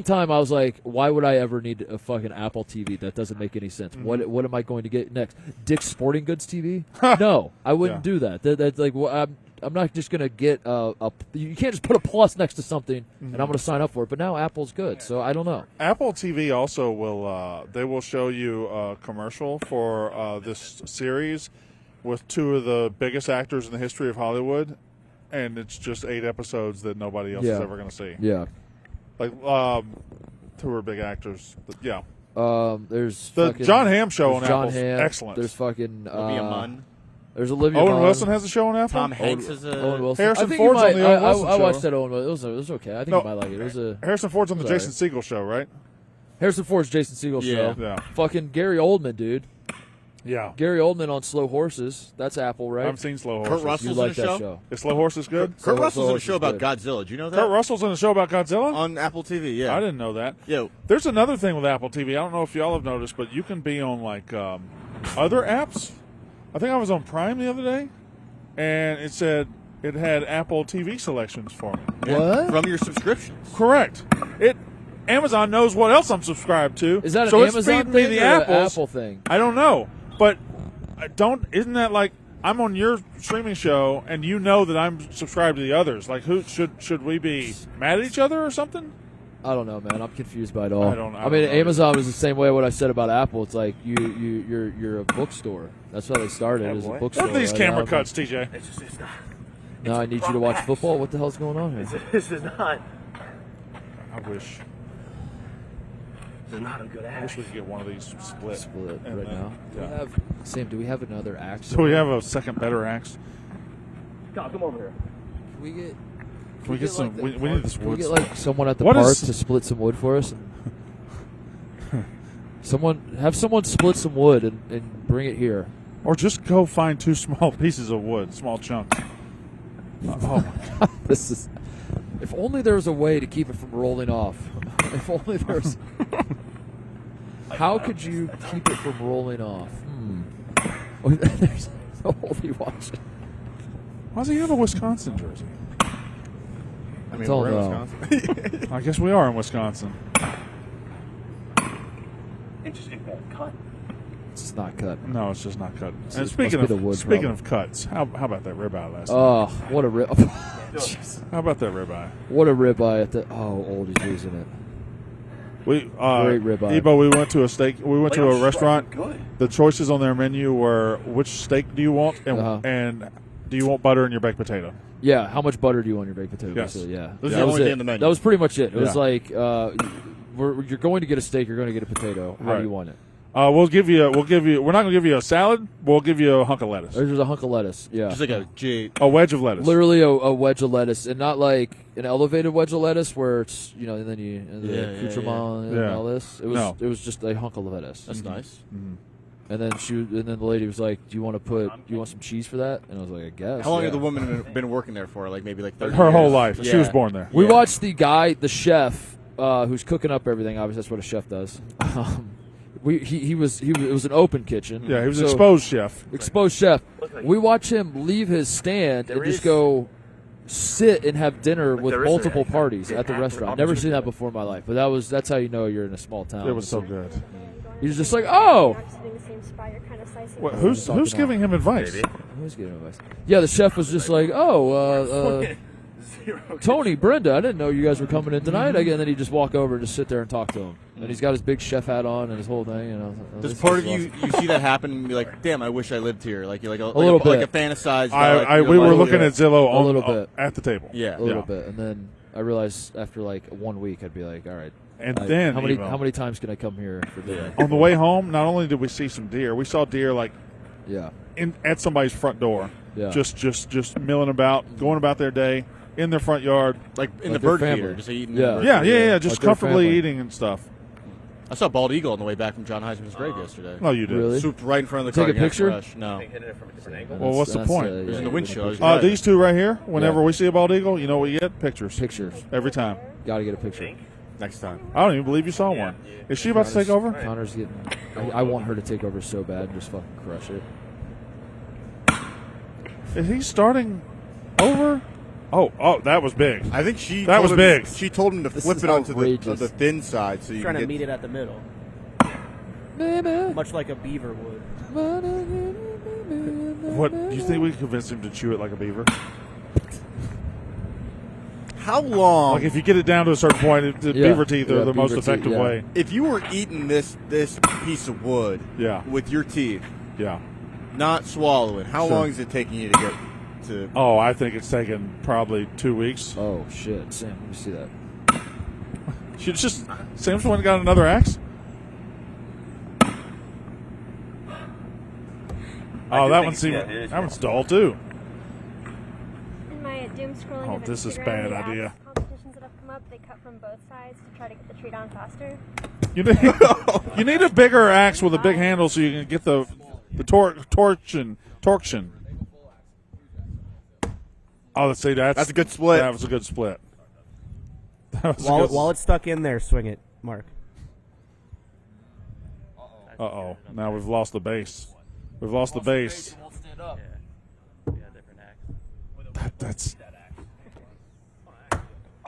time, I was like, why would I ever need a fucking Apple TV? That doesn't make any sense. What am I going to get next? Dick's Sporting Goods TV? No, I wouldn't do that. That's like, well, I'm not just going to get you can't just put a plus next to something and I'm going to sign up for it. But now Apple's good, so I don't know. Apple TV also will they will show you a commercial for this series with two of the biggest actors in the history of Hollywood, and it's just 8 episodes that nobody else is ever going to see. Yeah. Like, two are big actors. Yeah. There's the fucking, John Hamm show on John Apple. Hamm, Excellent. There's fucking Olivia Munn. There's Olivia Owen Munn. Wilson has a show on Apple. Tom Hanks is Owen Wilson. Harrison I think Ford's you might, on the Owen Wilson I show. watched that Owen Wilson. It was okay. I think you might like it. It was Harrison Ford's on the Sorry. Jason Segel show, right? Harrison Ford's Jason Segel show. Yeah. Fucking Gary Oldman, dude. Yeah. Gary Oldman on Slow Horses. That's Apple, I right? haven't seen Slow Horses. Kurt Russell's You in like the that show? show? Is Slow Horses good? Kurt Russell's in a Horses show about good. Godzilla. Do you know that? Kurt Russell's in a show about Godzilla? On Apple TV, yeah. I didn't know that. Yo. There's another thing with Apple TV. I don't know if y'all have noticed, but you can be on like other apps. I think I was on Prime the other day, and it said it had Apple TV selections for me. What? From your subscriptions. Correct. Amazon knows what else I'm subscribed to. Is that an so it's Amazon feeding me thing the or an apples. Apple thing? I don't know, but isn't that like I'm on your streaming show and you know that I'm subscribed to the others? Like, who should we be mad at each other or something? I don't know, man. I'm confused by it all. I don't mean, know. Amazon was the same way. What I said about Apple, it's like you're a bookstore. That's how they started as a bookstore. What are these right? camera Now, cuts, TJ? It's not. Now I need you to watch football. What the hell's going on here? This is not. I wish. This is not a good I wish we could get one of these split. Split And right then- now. yeah. Sam, do we have another axe? So we have a second better axe. God, come over here. Can we get? Can we get some? We need this Can we wood. get like someone at the What park is- to split some wood for us? Have someone split some wood and bring it here. Or just go find 2 small pieces of wood, small chunks. Oh my God. This is. If only there was a way to keep it from rolling off. If only there was. How could you keep it from rolling off? Oh, there's a Holy watch. Why does he have a Wisconsin jersey? I mean, Don't we're in know. Wisconsin. I guess we are in Wisconsin. It's just cut. It's not cut. No, it's just not cut. It And must speaking be the wood speaking problem. of cuts, how about that ribeye last night? Oh, what a rib! How about that ribeye? What a ribeye at the. Oh, old is losing it. We Great ribeye. Ebo, we went to a steak. We went to a restaurant. Good. The choices on their menu were which steak do you want and do you want butter in your baked potato? Yeah, how much butter do you want in your baked potato? Yes. Basically, yeah. Those are That the was only it. thing on the menu. That was pretty much it. It was Yeah. like you're going to get a steak, you're going to get a potato. How Right. do you want it? We'll give you. We're not going to give you a salad. We'll give you a hunk of lettuce, There's a hunk of lettuce. Yeah. Just like a wedge of lettuce. Literally a wedge of lettuce, and not like an elevated wedge of lettuce where it's and then you the accoutrement and Yeah. all this. It was just a hunk of lettuce. That's nice. Mm-hmm. And then the lady was like, "Do you want some cheese for that?" And I was like, "I guess." How long yeah. had the woman been working there for? Like maybe like 30 Her years? whole life. Yeah. She was born there. We watched the chef, who's cooking up everything. Obviously, that's what a chef does. It was an open kitchen. Yeah, he was exposed chef. Exposed chef. We watch him leave his stand and just go sit and have dinner with multiple parties at the restaurant. Never seen that before in my life, but that's how you know you're in a small town. It was so good. He was just like, oh. Who's giving him advice? Who's giving him advice? Yeah, the chef was just like, oh, Tony, Brenda, I didn't know you guys were coming in tonight. And then he'd just walk over and just sit there and talk to him. And he's got his big chef hat on and his whole thing. Does part of you see that happen and be like, damn, I wish I lived here? Like you're like a little bit. like a fantasized. We were looking at Zillow a little bit at the table. Yeah, a little bit, and then I realized after like 1 week, I'd be like, all right. And then how many times can I come here for dinner? On the way home, not only did we see some deer, we saw deer like at somebody's front door. Yeah. Just milling about, going about their day in their front yard, like in like the bird their feeder, family. just eating. Yeah, just Like their comfortably family. eating and stuff. I saw a bald eagle on the way back from John Heisman's grave yesterday. No, you did. Really? Swooped right in front of the car. Take a against the picture? rush. No. Well, what's the point? It was in the windshield. These two right here. Whenever we see a bald eagle, you know what we get? Pictures. Pictures. Every time. Got to get a picture. Next time. I don't even believe you saw one. Is she about to take over? Connor's getting. I want her to take over so bad and just fucking crush it. Is he starting over? Oh, that was big. I think she. That was big. She told him to This flip is it onto outrageous. the thin side, so you Trying can to get meet it at the middle, much like a beaver would. What do you think we could convince him to chew it like a beaver? How long? Like if you get it down to a certain point, the beaver teeth are the most beaver effective teeth, yeah. way. If you were eating this piece of wood, with your teeth, not swallowing, how Sure. long is it taking you to get to? Oh, I think it's taken probably 2 weeks. Oh shit, Sam, let me see that. Sam's one got another axe. Oh, that one's dull too. In my doom scrolling Oh, of this is Instagram, bad the idea. axe competitions that have come up, they cut from both sides to try to get the tree down faster. You need a bigger axe with a big handle so you can get the torsion. Oh, let's see, that's a good split. That was a good split. That was a good- While it's stuck in there, swing it, Mark. Uh-oh. Now we've lost the base. We've lost the base. That's...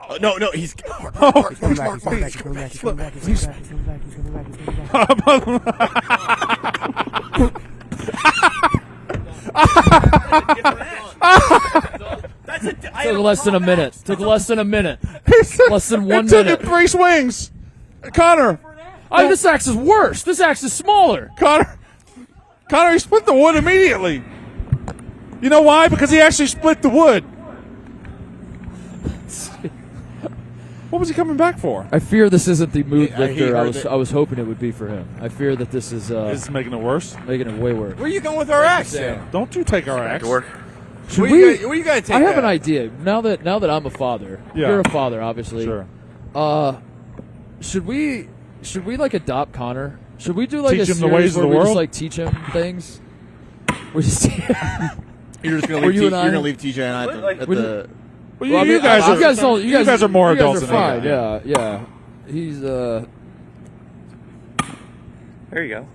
Oh, no, he's. Oh, He's coming back. He's coming back. He's coming back. He's coming back. He's coming back. He's coming back. He's coming back. He's coming back. Took less than a minute. Less than 1 minute. It took him 3 swings. Connor. This axe is worse. This axe is smaller. Connor, he split the wood immediately. You know why? Because he actually split the wood. What was he coming back for? I fear this isn't the mood He lifter heard I was hoping it would be for him. I fear that this is This is making it worse. making it way worse. Where are you going with our axe, Sam? Don't you take our axe. Should Where we? you gotta take I have that? an idea. Now that I'm a father, Yeah. you're a father, obviously. Sure. Should we like adopt Connor? Should we do like Teach a him the series ways of where the we world? just like teach him things? We just You're just gonna Were leave. you and I- You're gonna leave TJ and I at We- the. Well, Well, I mean, you guys are more you guys adults are than fine. I am. Yeah. He's There you go.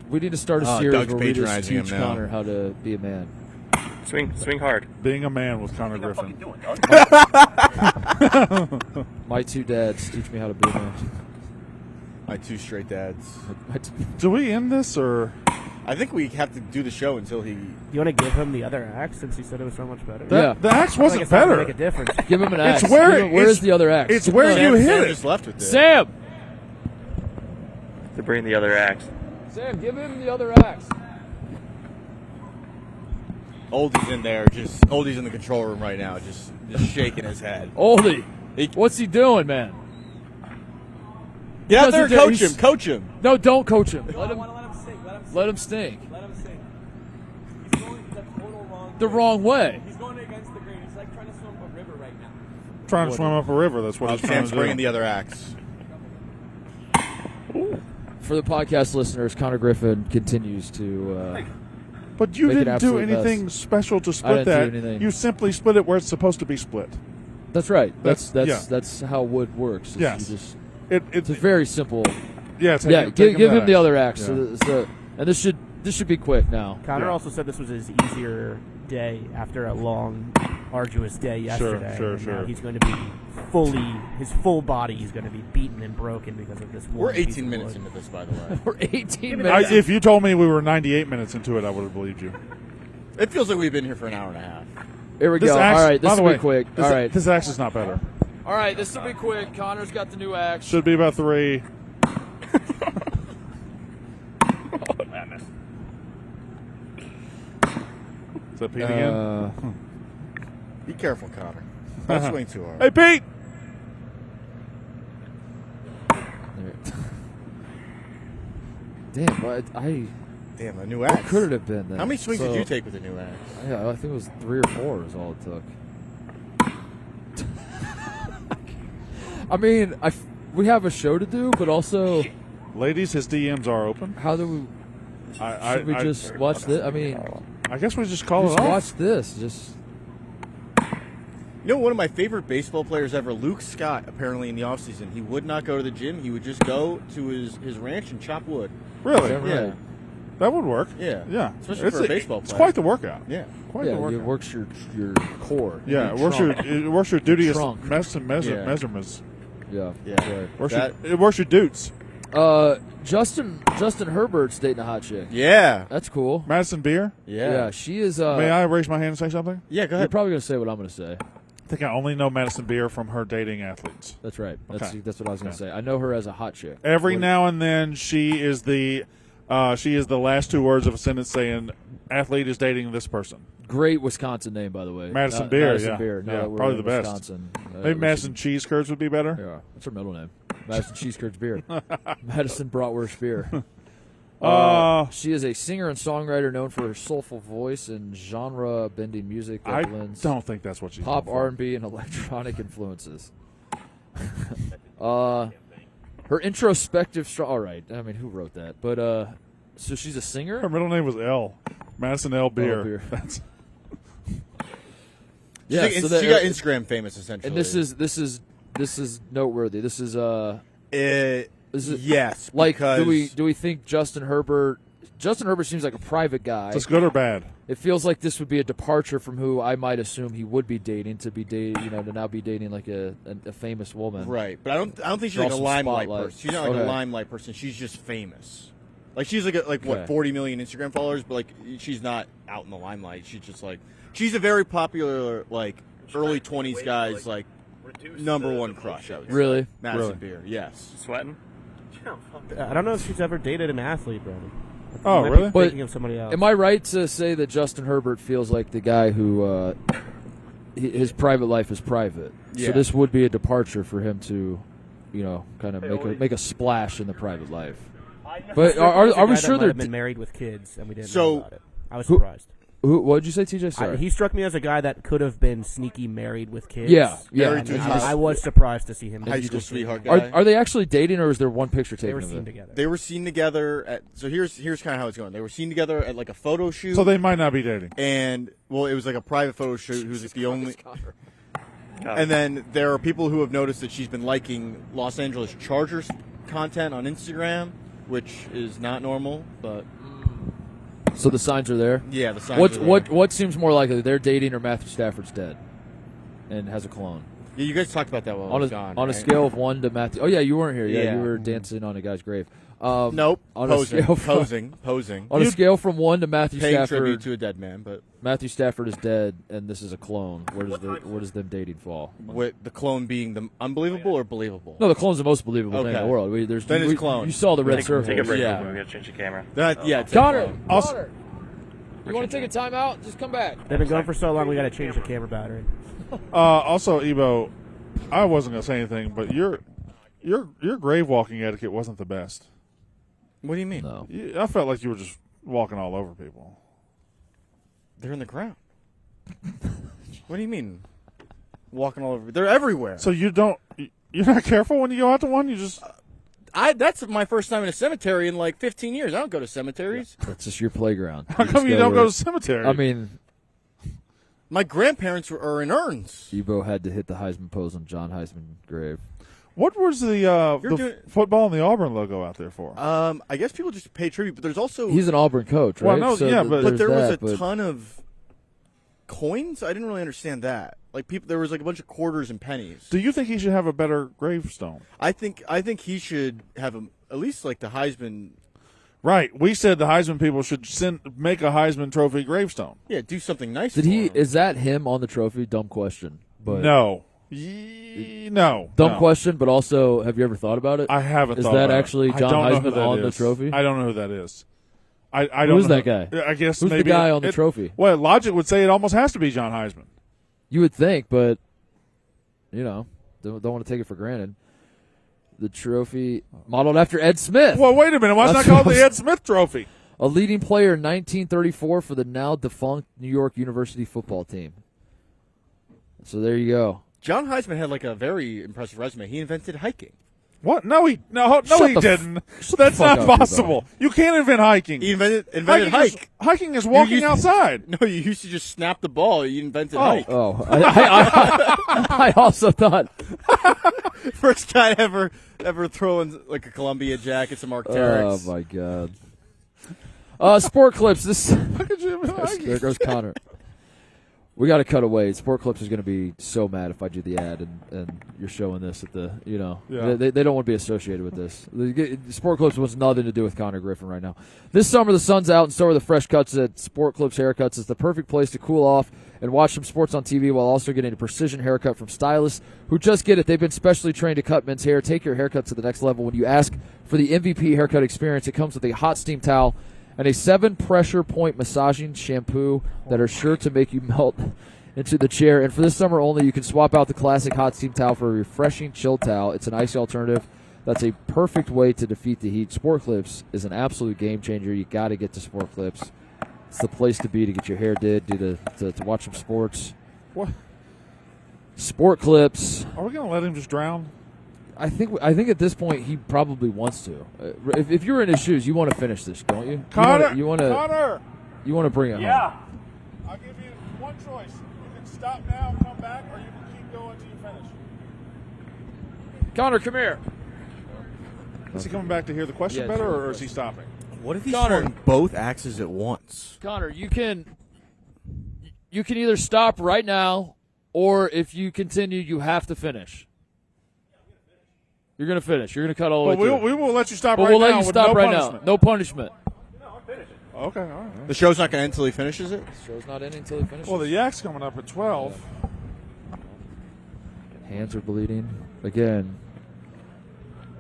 We need to start a Oh, series Doug's where we just patronizing teach him now. Connor how to be a man. Swing hard. Being a man with Connor What are you Griffin. fucking doing, dog? My 2 dads teach me how to be a man. My 2 straight dads. Do we end this or? I think we have to do the show until he. You want to give him the other axe since he said it was so much better? Yeah. The axe I feel like wasn't it's not gonna better. make a difference. Give him an axe. It's where Where is the other axe? It's where you hit Sam it. just left with it. Sam. to bring the other axe. Sam, give him the other axe. Oldie's in there, Oldie's in the control room right now, just shaking his head. Oldie, what's he doing, man? Get out there and coach him. No, don't coach him. Let him stink. Let him stink. Let him sink. He's going the total wrong The wrong way. He's going against the grain. He's like trying to swim a river right now. Trying to swim up a river. That's what he's trying to do. Bringing the other axe. For the podcast listeners, Connor Griffin continues to. But you make didn't do an anything mess. special to I split didn't that. do anything. You simply split it where it's supposed to be split. That's right. That's yeah. how wood works. Yes. It's a very simple. Yeah. Give him the other axe. Yeah. And this should be quick now. Connor also said this was his easier day after a long, arduous day yesterday. Sure. He's going to be his full body is going to be beaten and broken because of this. We're 18 minutes into this, by the way. We're 18 minutes. If you told me we were 98 minutes into it, I would have believed you. It feels like we've been here for an hour and a half. Here we This go. axe, All right, this by the will way, be quick. This, All right, this axe is not better. All right, this will be quick. Connor's got the new axe. Should be about 3. Is that Pete again? Be careful, Connor. Don't swing too hard. Hey, Pete! Damn, but Damn, a new axe. What could it have been then? How many swings did you take with a new axe? Yeah, I think it was 3 or 4 is all it took. I mean, we have a show to do, but also... Ladies, his DMs are open. How do we... Should we just watch this? I mean... I guess we just call just it off. watch this. Just... You know, one of my favorite baseball players ever, Luke Scott, apparently in the offseason, he would not go to the gym. He would just go to his ranch and chop wood. Really? Yeah. That would work. Yeah. Yeah. Especially for a baseball player. It's quite the workout. Yeah. Quite the workout. It works your core. Yeah, it works your dutiest measurements. Yeah. Right. It works your dutes. Justin Herbert's dating a hot chick. Yeah. That's cool. Madison Beer? Yeah, she is... May I raise my hand and say something? Yeah, go ahead. You're probably going to say what I'm going to say. I think I only know Madison Beer from her dating athletes. That's right. That's what I was going to Okay. say. I know her as a hot chick. Every now and then, she is the last 2 words of a sentence saying, "Athlete is dating this person." Great Wisconsin name, by the way. Madison Beer. Madison Beer. Now that we're probably in the best. Wisconsin. Maybe Madison Cheese Curds would be better. Yeah, that's her middle name. Madison Cheese Curds Beer. Madison Bratwurst Beer. She is a singer and songwriter known for her soulful voice and genre-bending music that I blends don't think that's what she's pop, known for. R&B, and electronic influences. Her introspective... All right. I mean, who wrote that? But, so she's a singer? Her middle name was L. Madison L. Beer. Beer. That's... Yeah, she so got Instagram famous, essentially. And this is noteworthy. This is yes. Like, because do we think Justin Herbert seems like a private guy. Is this good or bad? It feels like this would be a departure from who I might assume he would be dating to now be dating like a famous woman. Right, but I don't think she's like a limelight person. She's not like a limelight person. She's just famous. Like she's like 40 million Instagram followers, but like she's not out in the limelight. She's just like she's a very popular like early 20s guys like number one crush. I would say. Really? Madison Beer. Yes. Sweating? I don't know if she's ever dated an athlete, Brandon. Oh, really? But thinking of somebody else. Am I right to say that Justin Herbert feels like the guy who his private life is private? Yeah. So this would be a departure for him to, kind of make a splash in the private life. But are we sure they're been married with kids and we didn't know about it? I was surprised. What did you say, TJ? Sorry. He struck me as a guy that could have been sneaky married with kids. Yeah. I was surprised to see him. High school sweetheart guy. Are they actually dating, or is there one picture taken? They were seen together. They were seen together so here's kind of how it's going. They were seen together at like a photo shoot. So they might not be dating. And it was like a private photo shoot. Who's like the only. And then there are people who have noticed that she's been liking Los Angeles Chargers content on Instagram, which is not normal, but. So the signs are there? Yeah, the signs are there. What seems more likely? They're dating or Matthew Stafford's dead and has a clone? Yeah, you guys talked about that while I was gone. On a right? scale of 1 to Matthew. Oh, yeah, you weren't here. Yeah, Yeah. you were dancing on a guy's grave. Nope. Posing. On a scale from 1 to Matthew Paying Stafford. tribute to a dead man, but Matthew Stafford is dead, and this is a clone. Where does them dating fall? with the clone being the unbelievable or believable? No, the clone's the most believable thing in the world. Then it's clone. You saw the red circle. Take a break. Yeah. We gotta change the camera. Connor, you want to take a timeout? Just come back. They've been going for so long, we got to change the camera battery. Also, Ebo, I wasn't gonna say anything, but your grave walking etiquette wasn't the best. What do you mean? No. I felt like you were just walking all over people. They're in the ground. What do you mean? Walking all over? They're everywhere. So you're not careful when you go out to one? You just... That's my first time in a cemetery in like 15 years. I don't go to cemeteries. That's just your playground. How come you don't go to cemetery? I mean... My grandparents are in urns. Ebo had to hit the Heisman pose on John Heisman grave. What was the football and the Auburn logo out there for? I guess people just pay tribute, but there's also... He's an Auburn coach, right? Well, no, but there was a ton of coins. I didn't really understand that. Like there was like a bunch of quarters and pennies. Do you think he should have a better gravestone? I think he should have at least like the Heisman. Right. We said the Heisman people should make a Heisman Trophy gravestone. Yeah, do something nice. Is that him on the trophy? Dumb question. But no. No. Dumb question, but also, have you ever thought about it? I haven't. Is that actually John Heisman on the trophy? I don't know who that is. I don't. Who's know. that guy? I guess who's maybe the guy on the trophy? Well, logic would say it almost has to be John Heisman. You would think, but don't want to take it for granted. The trophy modeled after Ed Smith. Well, wait a minute. Why is that called the Ed Smith Trophy? A leading player in 1934 for the now defunct New York University football team. So there you go. John Heisman had like a very impressive resume. He invented hiking. What? No, he didn't. That's not possible. You can't invent hiking. He invented hike. Hiking is walking outside. No, you used to just snap the ball. You invented hike. Oh, I also thought first guy ever throwing like a Columbia jacket, some Arc'teryx. Oh my god. Sport clips. There goes Connor. We got to cut away. Sport Clips is going to be so mad if I do the ad and you're showing this at the, they don't want to be associated with this. Sport Clips wants nothing to do with Connor Griffin right now. This summer the sun's out and so are the fresh cuts at Sport Clips Haircuts. It's the perfect place to cool off and watch some sports on TV while also getting a precision haircut from stylists who just get it. They've been specially trained to cut men's hair. Take your haircut to the next level. When you ask for the MVP haircut experience, it comes with a hot steam towel and a 7 pressure point massaging shampoo that are sure to make you melt into the chair. And for this summer only, you can swap out the classic hot steam towel for a refreshing chill towel. It's an icy alternative that's a perfect way to defeat the heat. Sport Clips is an absolute game changer. You got to get to Sport Clips. It's the place to be to get your hair did, to watch some sports. What? Sport Clips. Are we going to let him just drown? I think at this point he probably wants to. If you're in his shoes, you want to finish this, don't you? Connor, you want to bring it home. Yeah. I'll give you one choice. You can stop now, come back, or you can keep going until you finish. Connor, come here. Is he coming back to hear the question better, or is he stopping? What if he's on both axes at once? Connor, you can either stop right now, or if you continue, you have to finish. You're going to finish. You're going to cut all the way through. We will let you stop but right now. We'll let you stop right punishment. now. No punishment. Okay, all right. The show's not going to end until he finishes it? The show's not ending until he finishes. Well, the yak's coming up at 12. Hands are bleeding. Again,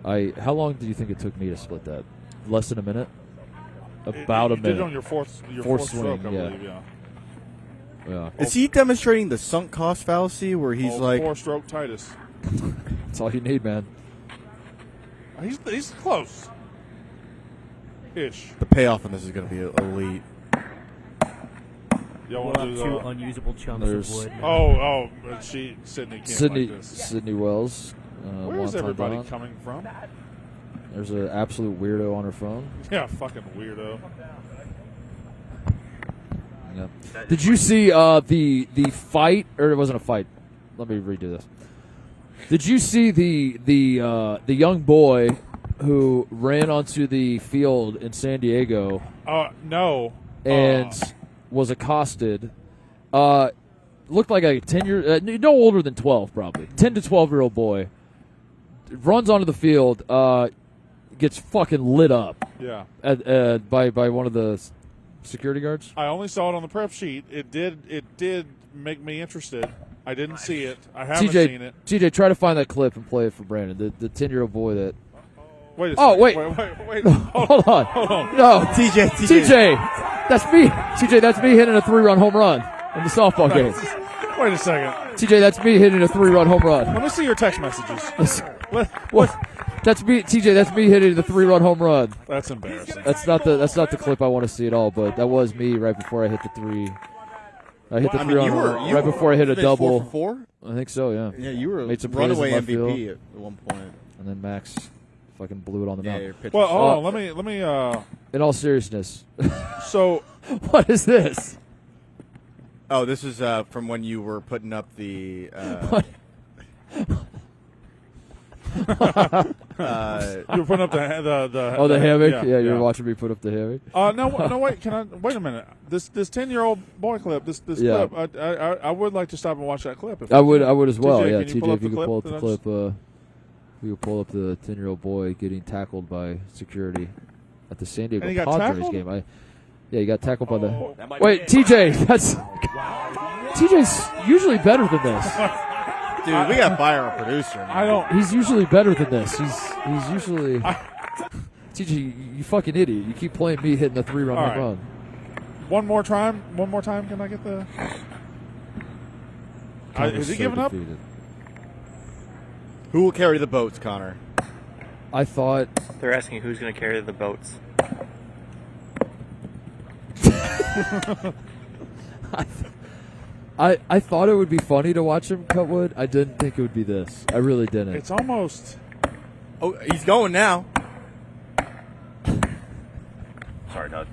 how long do you think it took me to split that? Less than a minute? About a minute. You did it on your fourth swing, stroke, I believe, yeah. Is he demonstrating the sunk cost fallacy where he's like... 4-stroke Titus. That's all you need, man. He's close. Ish. The payoff on this is going to be elite. We'll have 2 unusable chunks of wood. Sydney can't Sydney, like this. Sydney Wells. Where is everybody coming from? There's an absolute weirdo on her phone. Yeah, fucking weirdo. Yep. Did you see the fight? Or it wasn't a fight. Let me redo this. Did you see the young boy who ran onto the field in San Diego? No. And was accosted. Looked like a 10-year, no older than 12 probably, 10 to 12-year-old boy. Runs onto the field, gets fucking lit up. Yeah. By one of the security guards. I only saw it on the prep sheet. It did make me interested. I didn't see it. I haven't seen it. TJ, try to find that clip and play it for Brandon. The 10-year-old boy that. Wait a second. Wait. Wait. Hold on. No. TJ. That's me. TJ, that's me hitting a 3-run home run in the softball game. Wait a second. TJ, that's me hitting a 3-run home run. Let me see your text messages. What? That's me, TJ. That's me hitting the 3-run home run. That's embarrassing. That's not the clip I want to see at all. But that was me right before I hit the 3. I hit the 3-run right before I hit a double. 4 for 4? I think so. Yeah. Yeah, you were made some runaway plays in left MVP field. at one point. And then Max fucking blew it on the mound. Well, hold on. Let me. In all seriousness. So. What is this? Oh, this is from when you were putting up the. You were putting up the hammock. Yeah, you were watching me put up the hammock. No, wait. Wait a minute. This 10-year-old boy clip. This clip. I would like to stop and watch that clip. I would as well. TJ, Yeah, TJ, if you could pull up the clip. We could pull up the 10-year-old boy getting tackled by security at the San Diego Padres game. He got tackled by the. Wait, TJ. TJ's usually better than this. Dude, we got to fire our producer. He's usually better than this. He's usually. TJ, you fucking idiot! You keep playing me hitting a 3-run home run. One more time. Can I get the? Is he giving up? Who will carry the boats, Connor? I thought they're asking who's going to carry the boats. I thought it would be funny to watch him cut wood. I didn't think it would be this. I really didn't. It's almost. Oh, he's going now. Sorry, Doug.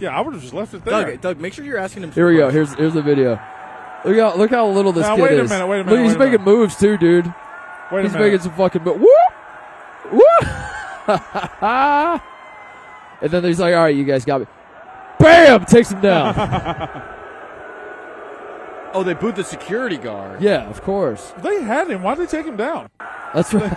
Yeah, I would have just left it there. Doug, make sure you're asking him. Here we go. Here's the video. Look how little this kid is. Wait a minute. Look, he's making moves too, dude. He's making some fucking moves. Woo! And then he's like, all right, you guys got me. Bam! Takes him down. Oh, they booed the security guard. Yeah, of course. They had him. Why'd they take him down? That's right.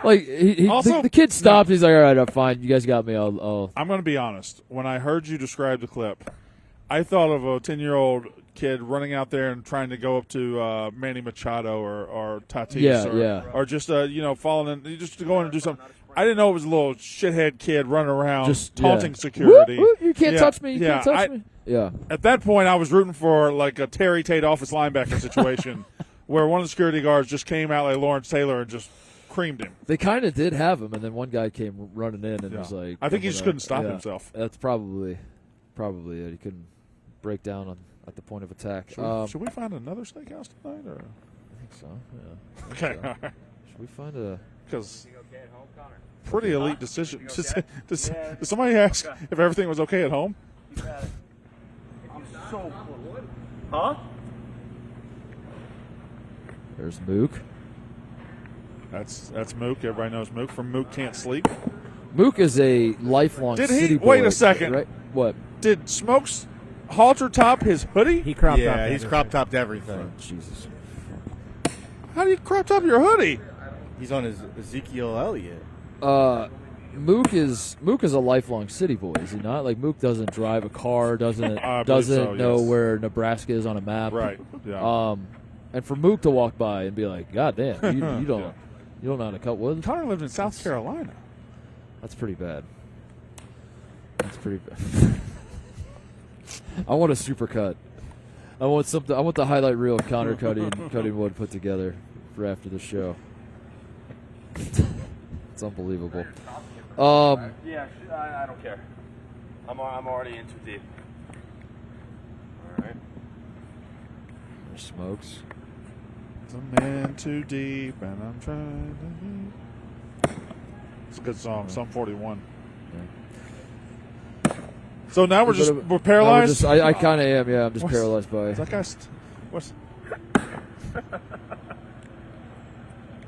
Like, the kid stopped. He's like, all right, I'm fine. You guys got me. I'm going to be honest. When I heard you describe the clip, I thought of a 10-year-old kid running out there and trying to go up to Manny Machado or Tatis or just falling in, just to go in and do something. I didn't know it was a little shithead kid running around just taunting security. Whoop, you can't touch me. You can't touch me. Yeah. At that point, I was rooting for like a Terry Tate office linebacker situation where one of the security guards just came out like Lawrence Taylor and just creamed him. They kind of did have him, and then one guy came running in and was like, I think he just couldn't stop himself. That's probably it. He couldn't break down at the point of attack. Should we find another steakhouse tonight? Or? I think so, yeah. Okay. So. Should we find a... Because pretty elite decision. Does somebody ask if everything was okay at home? I'm so bored. Huh? There's Mook. That's Mook. Everybody knows Mook from Mook Can't Sleep. Mook is a lifelong city boy. Wait a second. Right? What? Did Smokes halter top his hoodie? He crop topped. Yeah, he's crop topped everything. Oh, Jesus. How do you crop top your hoodie? He's on his Ezekiel Elliott. Mook is a lifelong city boy, is he not? Like Mook doesn't drive a car, doesn't know where Nebraska is on a map. Right. Yeah. And for Mook to walk by and be like, God damn, you don't know how to cut wood. Connor lived in South Carolina. That's pretty bad. That's pretty bad. I want a super cut. I want the highlight reel of Connor cutting wood put together for after the show. It's unbelievable. Yeah, I don't care. I'm already in too deep. All right. There's Smokes. I'm in too deep and I'm trying to. It's a good song. Psalm 41. Yeah. So now we're paralyzed. I kind of am. Yeah, I'm just paralyzed by. Is that guy? What's?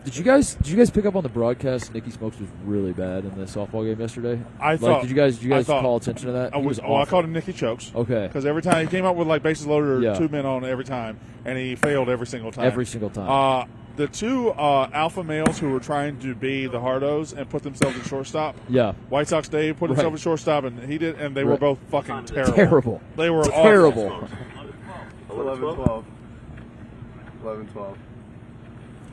Did you guys pick up on the broadcast? Nicky Smokes was really bad in the softball game yesterday. Did you guys call attention to that? I called him Nicky Chokes. Okay. Because every time he came up with like bases loaded or 2 men on every time, and he failed every single time. Every single time. the two alpha males who were trying to be the hardos and put themselves at shortstop. Yeah. White Sox Dave put himself at shortstop, and he did, and they were both fucking terrible. Terrible. They were terrible. Awful. 11-12. 11-12.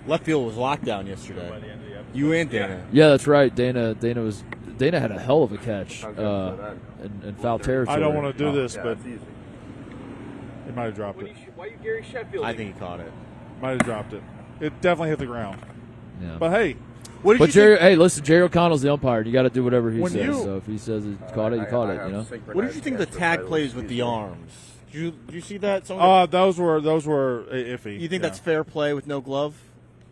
Left field was locked down yesterday. You and Dana. Yeah, that's right. Dana had a hell of a catch in foul territory. I don't want to do this, but he might have dropped it. Why you Gary Sheffield? I think he caught it. Might have dropped it. It definitely hit the ground. Yeah. But hey, what did you think? Hey, listen, Jerry O'Connell's the umpire. You got to do whatever he When says. you- So if he says he caught it, you caught it. You know. What did you think of the tag plays with the arms? Did you see that? Those were iffy. You think that's fair play with no glove?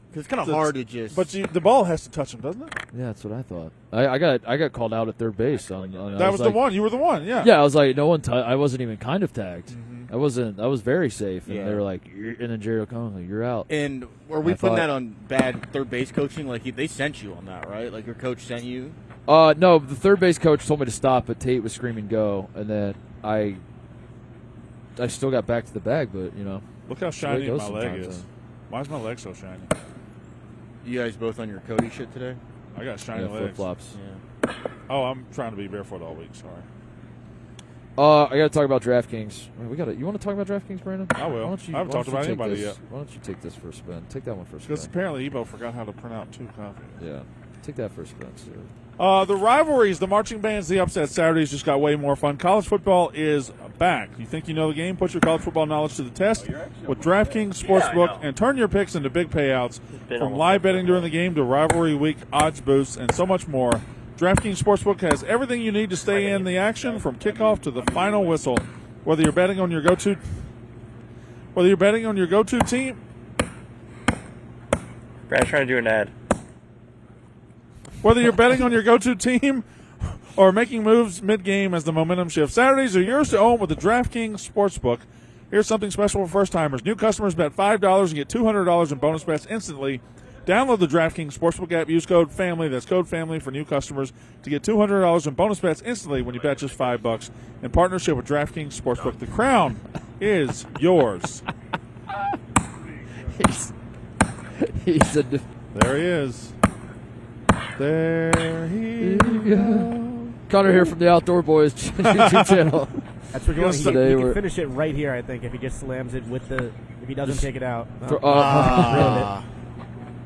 Because it's kind of hard to just. But the ball has to touch him, doesn't it? Yeah, that's what I thought. I got called out at third base. On that was the one. You were the one. Yeah. Yeah, I was like, no one. I wasn't even kind of tagged. I wasn't. I was very safe. And they were like, and then Jerry O'Connell, like, you're out. And were we putting that on bad third base coaching? Like they sent you on that, right? Like your coach sent you. No, the third base coach told me to stop, but Tate was screaming go, and then I still got back to the bag, but you know. Look how shiny my leg sometimes, is. Why is my leg so shiny? You guys both on your Cody shit today? I got shiny legs. Flip flops. Yeah. Oh, I'm trying to be barefoot all week. Sorry. I got to talk about DraftKings. You want to talk about DraftKings, Brandon? I will. I haven't talked about anybody yet. Why don't you take this for a spin? Take that one for a spin. Because apparently Ebo forgot how to print out 2 copies. Yeah. Take that for a spin, Stewart. The rivalries, the marching bands, the upsets, Saturdays just got way more fun. College football is back. You think you know the game? Put your college football knowledge to the test with DraftKings Sportsbook and turn your picks into big payouts. From live betting during the game to rivalry week odds boosts and so much more. DraftKings Sportsbook has everything you need to stay in the action from kickoff to the final whistle. Whether you're betting on your go-to team. Brad's trying to do an ad. Whether you're betting on your go-to team or making moves mid-game as the momentum shifts, Saturdays are yours to own with the DraftKings Sportsbook. Here's something special for first-timers. New customers bet $5 and get $200 in bonus bets instantly. Download the DraftKings Sportsbook app. Use code FAMILY. That's code FAMILY for new customers to get $200 in bonus bets instantly when you bet just $5. In partnership with DraftKings Sportsbook, the crown is yours. There he is. There he goes. Connor here from the Outdoor Boys YouTube channel. That's what he can finish it right here, I think, if he just slams it with if he doesn't take it out.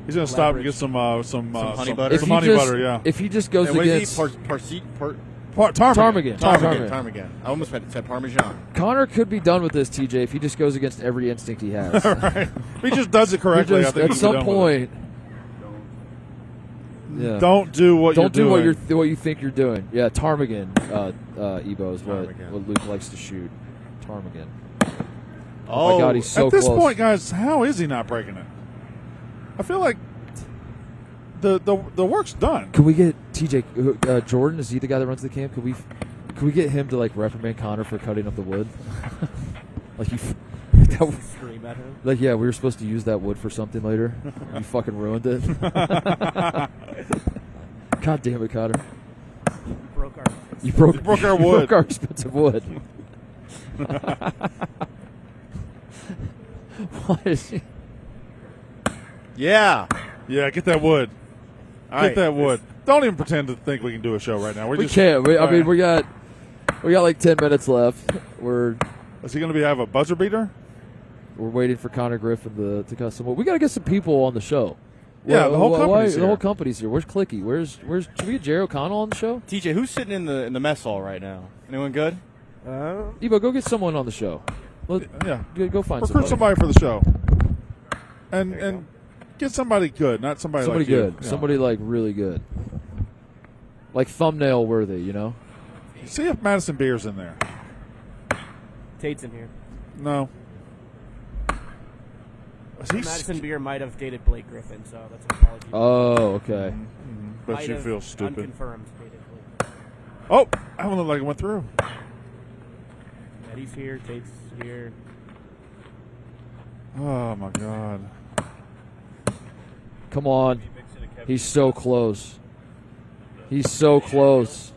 He's going to stop and get some honey butter. Some honey butter, yeah. If he just goes against Ptarmigan. Ptarmigan. I almost said Parmesan. Connor could be done with this, TJ, if he just goes against every instinct he has. Right. If he just does it correctly, I think at some point. Yeah. Don't do what you're doing. What you think you're doing. Yeah, Ptarmigan, Ebo is what Luke likes to shoot. Ptarmigan. Oh my God, he's so close. At this point, guys, how is he not breaking it? I feel like the work's done. Can we get TJ Jordan? Is he the guy that runs the camp? Can we get him to like reprimand Connor for cutting up the wood? Like you scream at him. Like, yeah, we were supposed to use that wood for something later. You fucking ruined it. God damn it, Connor. You broke our wood. You broke our expensive wood. Why is he? Yeah, get that wood. Get that wood. Don't even pretend to think we can do a show right now. We can't. I mean, we got like 10 minutes left. Is he going to have a buzzer beater? We're waiting for Connor Griffin to custom. We got to get some people on the show. Yeah, the whole company's here. The whole company's here. Where's Clicky? Should we get Jerry O'Connell on the show? TJ, who's sitting in the mess hall right now? Anyone good? Ebo, go get someone on the show. Go find recruit somebody for the show. And get somebody good, not somebody like good. You. Somebody like really good. Like thumbnail worthy, you know? See if Madison Beer's in there. Tate's in here. No. Madison Beer might have dated Blake Griffin, so that's an apology. Oh, okay. Mm-hmm. But you feel stupid. Unconfirmed dated Blake. Oh, I don't look like it went through. Eddie's here. Tate's here. Oh, my God. Come on. He's so close. He's so close.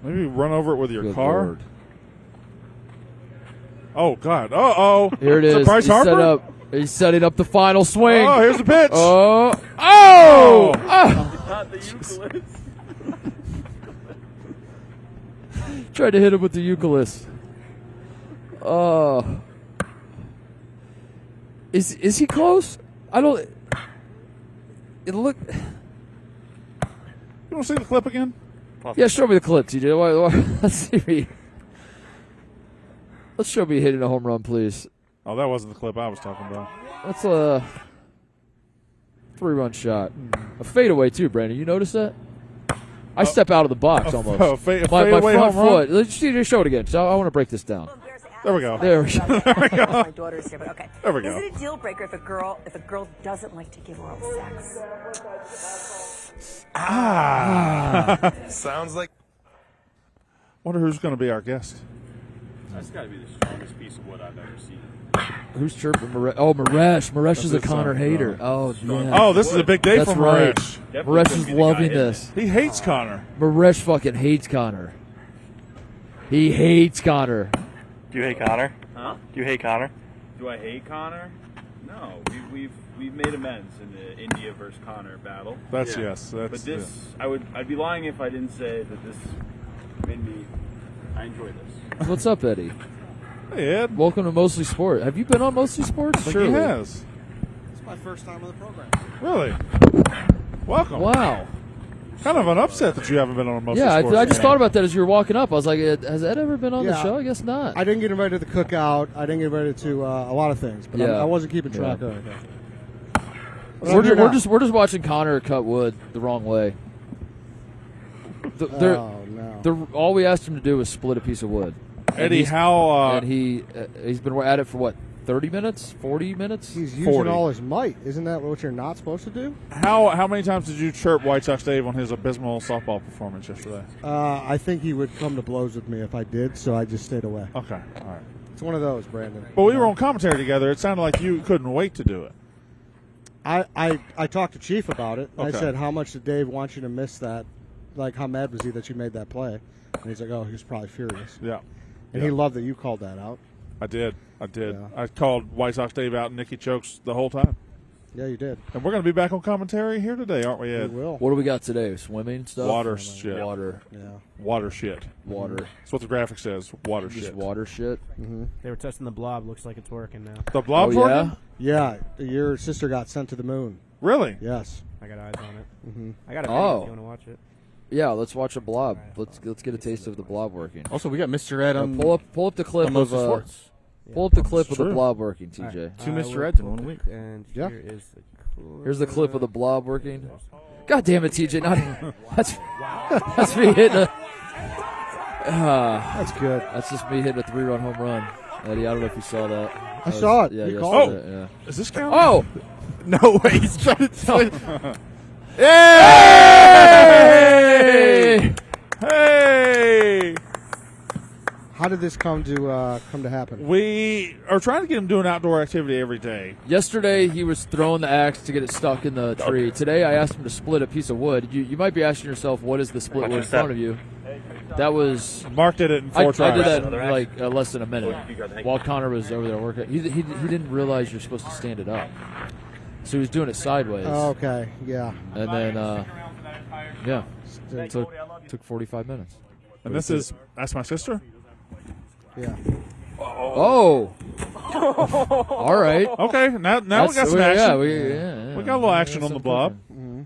Maybe run over it with your car. Lord. Oh, God. Uh-oh. Here it is. Bryce Harper? He's setting up the final swing. Oh, here's the pitch. Oh. The eucalyptus. Tried to hit him with the eucalyptus. Oh. Is he close? I don't. It look. You want to see the clip again? Yeah, show me the clip, TJ. Let's see. Let's show me hitting a home run, please. Oh, that wasn't the clip I was talking about. That's a 3-run shot. A fadeaway, too, Brandon. You notice that? I step out of the box almost. My front foot. Let's show it again. So I want to break this down. There we go. There we go. My daughter's here, but okay. There we go. Is it a deal breaker if a girl doesn't like to give oral sex? Sounds like. Wonder who's going to be our guest. That's got to be the strongest piece of wood I've ever seen. Who's chirping? Maresh. Maresh is a Connor hater. Oh, yeah. Oh, this is a big day That's for right. Maresh. Maresh is loving this. He hates Connor. Maresh fucking hates Connor. He hates Connor. Do you hate Connor? Huh? Do you hate Connor? Do I hate Connor? No, we've made amends in the India versus Connor battle. That's yes. That's, but this, I'd be lying if I didn't say that this made me. I enjoy this. What's up, Eddie? Hey, Ed. Welcome to Mostly Sport. Have you been on Mostly Sports? Sure he has. It's my first time on the program. Really? Welcome. Wow. Kind of an upset that you haven't been on Mostly Yeah, Sports. I just thought about that as you were walking up. I was like, has Ed ever been on the Yeah. show? I guess not. I didn't get invited to the cookout. I didn't get invited to a lot of things, but I wasn't keeping track of anything. We're just watching Connor cut wood the wrong way. All we asked him to do was split a piece of wood. Eddie, and he's been at it for what, 30 minutes, 40 minutes? He's using all his might. Isn't that what you're not supposed to do? How many times did you chirp White Sox Dave on his abysmal softball performance yesterday? I think he would come to blows with me if I did, so I just stayed away. Okay, all right. It's one of those, Brandon. But we were on commentary together. It sounded like you couldn't wait to do it. I talked to Chief about it. Okay. I said, how much did Dave want you to miss that? Like, how mad was he that you made that play? And he's like, oh, he was probably furious. Yeah. And he loved that you called that out. I did. Yeah. I called White Sox Dave out and Nicky Chokes the whole time. Yeah, you did. And we're going to be back on commentary here today, aren't we, Ed? We will. What do we got today? Swimming stuff? Water shit. Water. Yeah. Water shit. Water. That's what the graphic says. Water Just shit. water shit. Mm-hmm. They were testing the blob. Looks like it's working now. The blob's working? Yeah. Your sister got sent to the moon. Really? Yes. I got eyes on it. Mm-hmm. I got a video if you want to watch it. Yeah, let's watch a blob. Let's get a taste of the blob working. Also, we got Mr. Ed on. Pull up the clip of Sports. Pull up the clip of the blob working, TJ. Right. Two Mr. Eds in 1 week. And Yeah. here is the clip. Here's the clip of the blob working. God damn it, TJ! That's me hitting a. That's good. That's just me hitting a 3-run home run, Eddie. I don't know if you saw that. I saw it. Yeah, You I called saw it. that, yeah. Is this count? Oh! No way. He's trying to tell you. Hey! Hey! How did this come to happen? We are trying to get him doing outdoor activity every day. Yesterday, he was throwing the axe to get it stuck in the tree. Today, I asked him to split a piece of wood. You might be asking yourself, what is the split wood in front of you? That was... Mark did it in 4 tries. I did that in like less than a minute while Connor was over there working. He didn't realize you're supposed to stand it up. So he was doing it sideways. Oh, okay, yeah. And then, it took 45 minutes. And that's my sister? Yeah. Oh! All right. Okay, now we got some action. Yeah, we got a little action on the blob. Mm-hmm.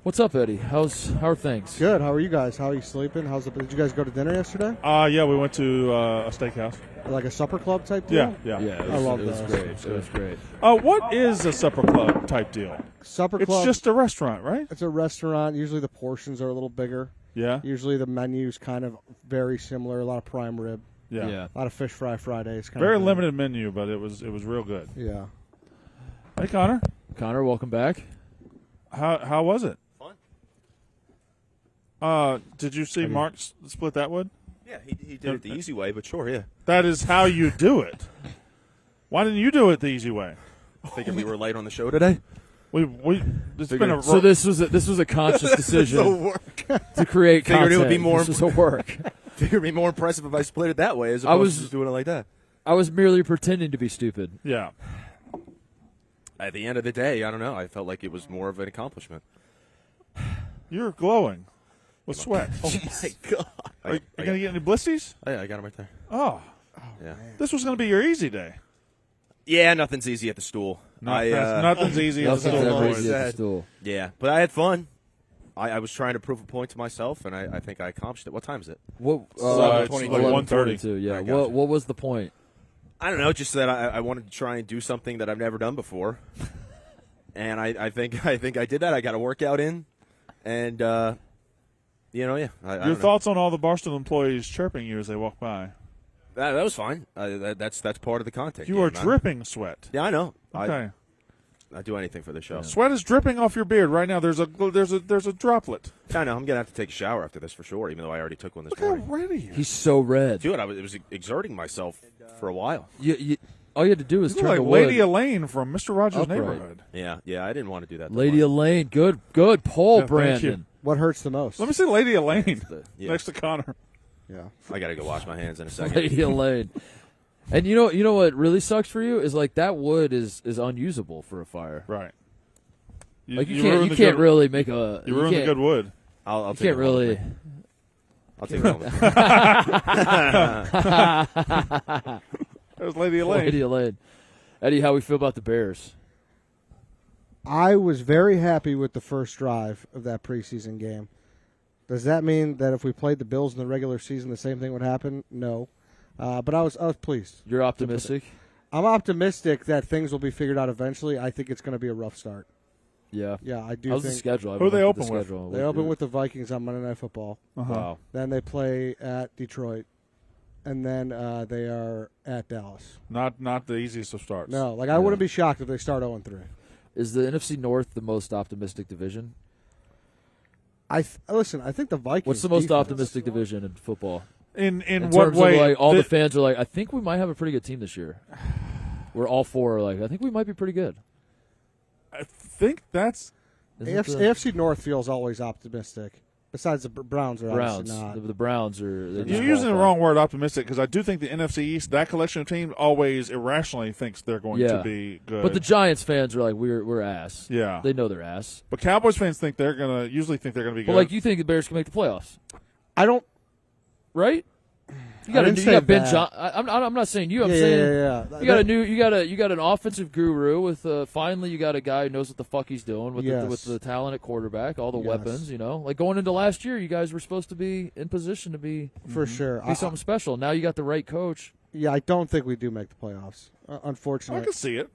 What's up, Eddie? How are things? Good. How are you guys? How are you sleeping? Did you guys go to dinner yesterday? Yeah, we went to a steakhouse. Like a supper club type deal? Yeah. Yeah, I love it was those. great. It was great. What is a supper club type deal? Supper club. It's just a restaurant, right? It's a restaurant. Usually the portions are a little bigger. Yeah. Usually the menu's kind of very similar. A lot of prime rib. Yeah. A lot of fish fry Fridays. Very limited menu, but it was real good. Yeah. Hey, Connor. Connor, welcome back. How was it? Fun. Did you see Mark split that wood? Yeah, he did it the easy way, but sure, yeah. That is how you do it. Why didn't you do it the easy way? Thinking we were late on the show today. It's been a So this was a conscious decision to create Figured content. it would be more. This was a work. It'd be more impressive if I split it that way as opposed to just doing it like that. I was merely pretending to be stupid. Yeah. At the end of the day, I don't know. I felt like it was more of an accomplishment. You're glowing with sweat. Oh, my God. Are you going to get any blissies? Oh, yeah, I got them right there. Oh. Yeah. This was going to be your easy day. Yeah, nothing's easy at the stool. Nothing's easy at the stool. Yeah, but I had fun. I was trying to prove a point to myself, and I think I accomplished it. What time is it? What? It's like 1:30. Yeah. What was the point? I don't know. Just that I wanted to try and do something that I've never done before, and I think I did that. I got a workout in, and Your thoughts on all the Barstool employees chirping you as they walk by? That was fine. That's part of the content. You are dripping sweat. Yeah, I know. Okay. I do anything for the show. Sweat is dripping off your beard right now. There's a droplet. I know. I'm gonna have to take a shower after this for sure. Even though I already took one this morning. Look how red he is. He's so red. Dude, it was exerting myself for a while. All you had to do is you turn like the Lady wood Elaine from Mr. Rogers' upright. Neighborhood. Yeah. I didn't want to do that. Lady Elaine, good pull, Brandon. What hurts the most? Let me see Lady Elaine next to Connor. Yeah, I gotta go wash my hands in a second. Lady Elaine. And you know what really sucks for you is like that wood is unusable for a fire. Right. You can't really make a. You ruined the good wood. I'll you take can't really. I'll take it home. There's Lady Elaine. Lady Elaine. Eddie, how we feel about the Bears? I was very happy with the first drive of that preseason game. Does that mean that if we played the Bills in the regular season, the same thing would happen? No. But I was pleased. You're optimistic? I'm optimistic that things will be figured out eventually. I think it's going to be a rough start. Yeah. Yeah, I do How's think. the schedule? Who do they open with? They open with the Vikings on Monday Night Football. Wow. Then they play at Detroit. And then they are at Dallas. Not the easiest of starts. No, I wouldn't be shocked if they start 0-3. Is the NFC North the most optimistic division? Listen, I think the Vikings. What's the most optimistic division in football? In what terms way? Of like all the fans are like, I think we might have a pretty good team this year. We're all four are like, I think we might be pretty good. I think that's AFC North feels always optimistic. Besides the Browns are obviously not. The Browns are. You're using the wrong word, optimistic, because I do think the NFC East, that collection of teams, always irrationally thinks they're going to be good. But the Giants fans are like, we're ass. Yeah, they know they're ass. But Cowboys fans think they're gonna be good. But like, you think the Bears can make the playoffs? I don't. Right? You got Ben John. I'm not saying you. I'm saying you got an offensive guru with finally you got a guy who knows what the fuck he's doing with the talent at quarterback, all the weapons. Like going into last year, you guys were supposed to be in position to be for sure be something special. Now you got the right coach. Yeah, I don't think we do make the playoffs. Unfortunately, I can see it.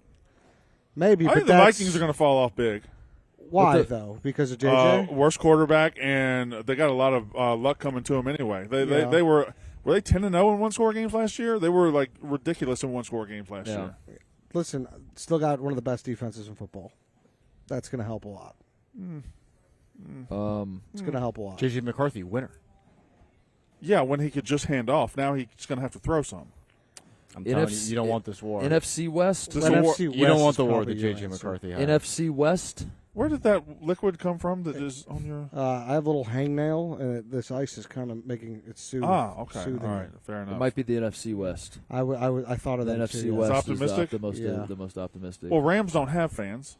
Maybe, I think the Vikings are going to fall off big. Why though? Because of JJ? Worst quarterback, and they got a lot of luck coming to them anyway. They were. Were they 10-0 in one-score games last year? They were like ridiculous in one-score games last year. Listen, still got one of the best defenses in football. That's going to help a lot. It's going to help a lot. JJ McCarthy, winner. Yeah, when he could just hand off. Now he's going to have to throw some. I'm telling you, you don't want this war. NFC West. You don't want the war that JJ McCarthy had. NFC West. Where did that liquid come from that is on your... I have a little hangnail, and this ice is kind of making it soothing. Okay. Soothing. All right, fair enough. It might be the NFC West. I thought of the that NFC too. West optimistic? is the most optimistic. Well, Rams don't have fans,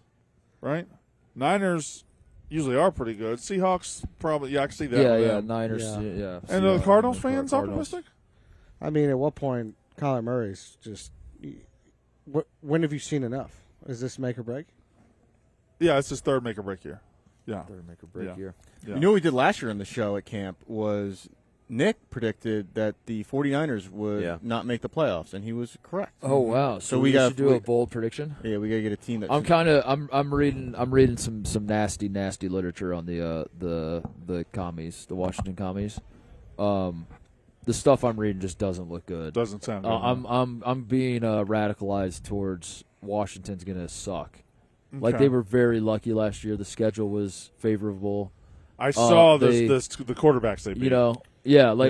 right? Niners usually are pretty good. Seahawks probably, I can see that. Yeah, Niners, yeah. And the Cardinals fans optimistic? I mean, at what point Kyler Murray's just... When have you seen enough? Is this make or break? Yeah, it's his third make or break year. Yeah, third make or break year. Yeah. You know what we did last year in the show at camp was Nick predicted that the 49ers would not make the playoffs, and he was correct. Oh wow! So we got to do a bold prediction. Yeah, we got to get a team that. I'm reading some nasty literature on the commies, the Washington commies. The stuff I'm reading just doesn't look good. Doesn't sound good. I'm being radicalized towards Washington's going to suck. Okay. Like they were very lucky last year. The schedule was favorable. I saw the quarterbacks they beat.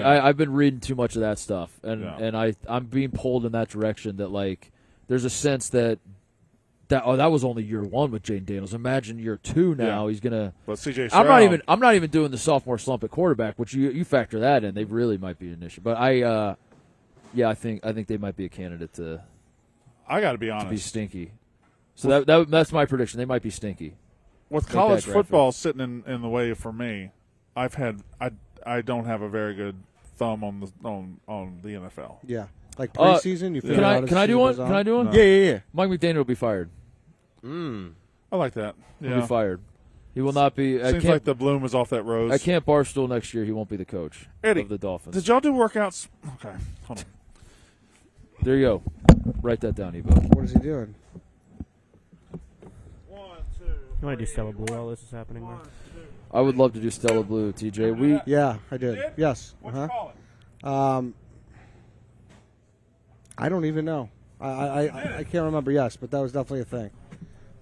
I've been reading too much of that stuff, and I'm being pulled in that direction. That like there's a sense that That was only year 1 with Jaden Daniels. Imagine year 2 now. He's gonna. But CJ Stroud, I'm not even doing the sophomore slump at quarterback, which you factor that in. They really might be an issue. But I think they might be a candidate to. I got to be honest. To be stinky. So that's my prediction. They might be stinky. With college football sitting in the way for me, I don't have a very good thumb on the NFL. Yeah. Like preseason, you feel Can I do one? Can I do one? No. Yeah. Mike McDaniel will be fired. I like that. Yeah. He'll be fired. He will not be. Seems like the bloom is off that rose. I can't Barstool next year. He won't be the coach of the Dolphins. Did y'all do workouts? Okay, hold on. There you go. Write that down, Evo. What is he doing? 1, 2. You want to do Stella Blue while this is happening, Mark? I would love to do Stella Blue, TJ. Yeah, I did. Yes. What'd you call it? I don't even know. I can't remember. Yes, but that was definitely a thing,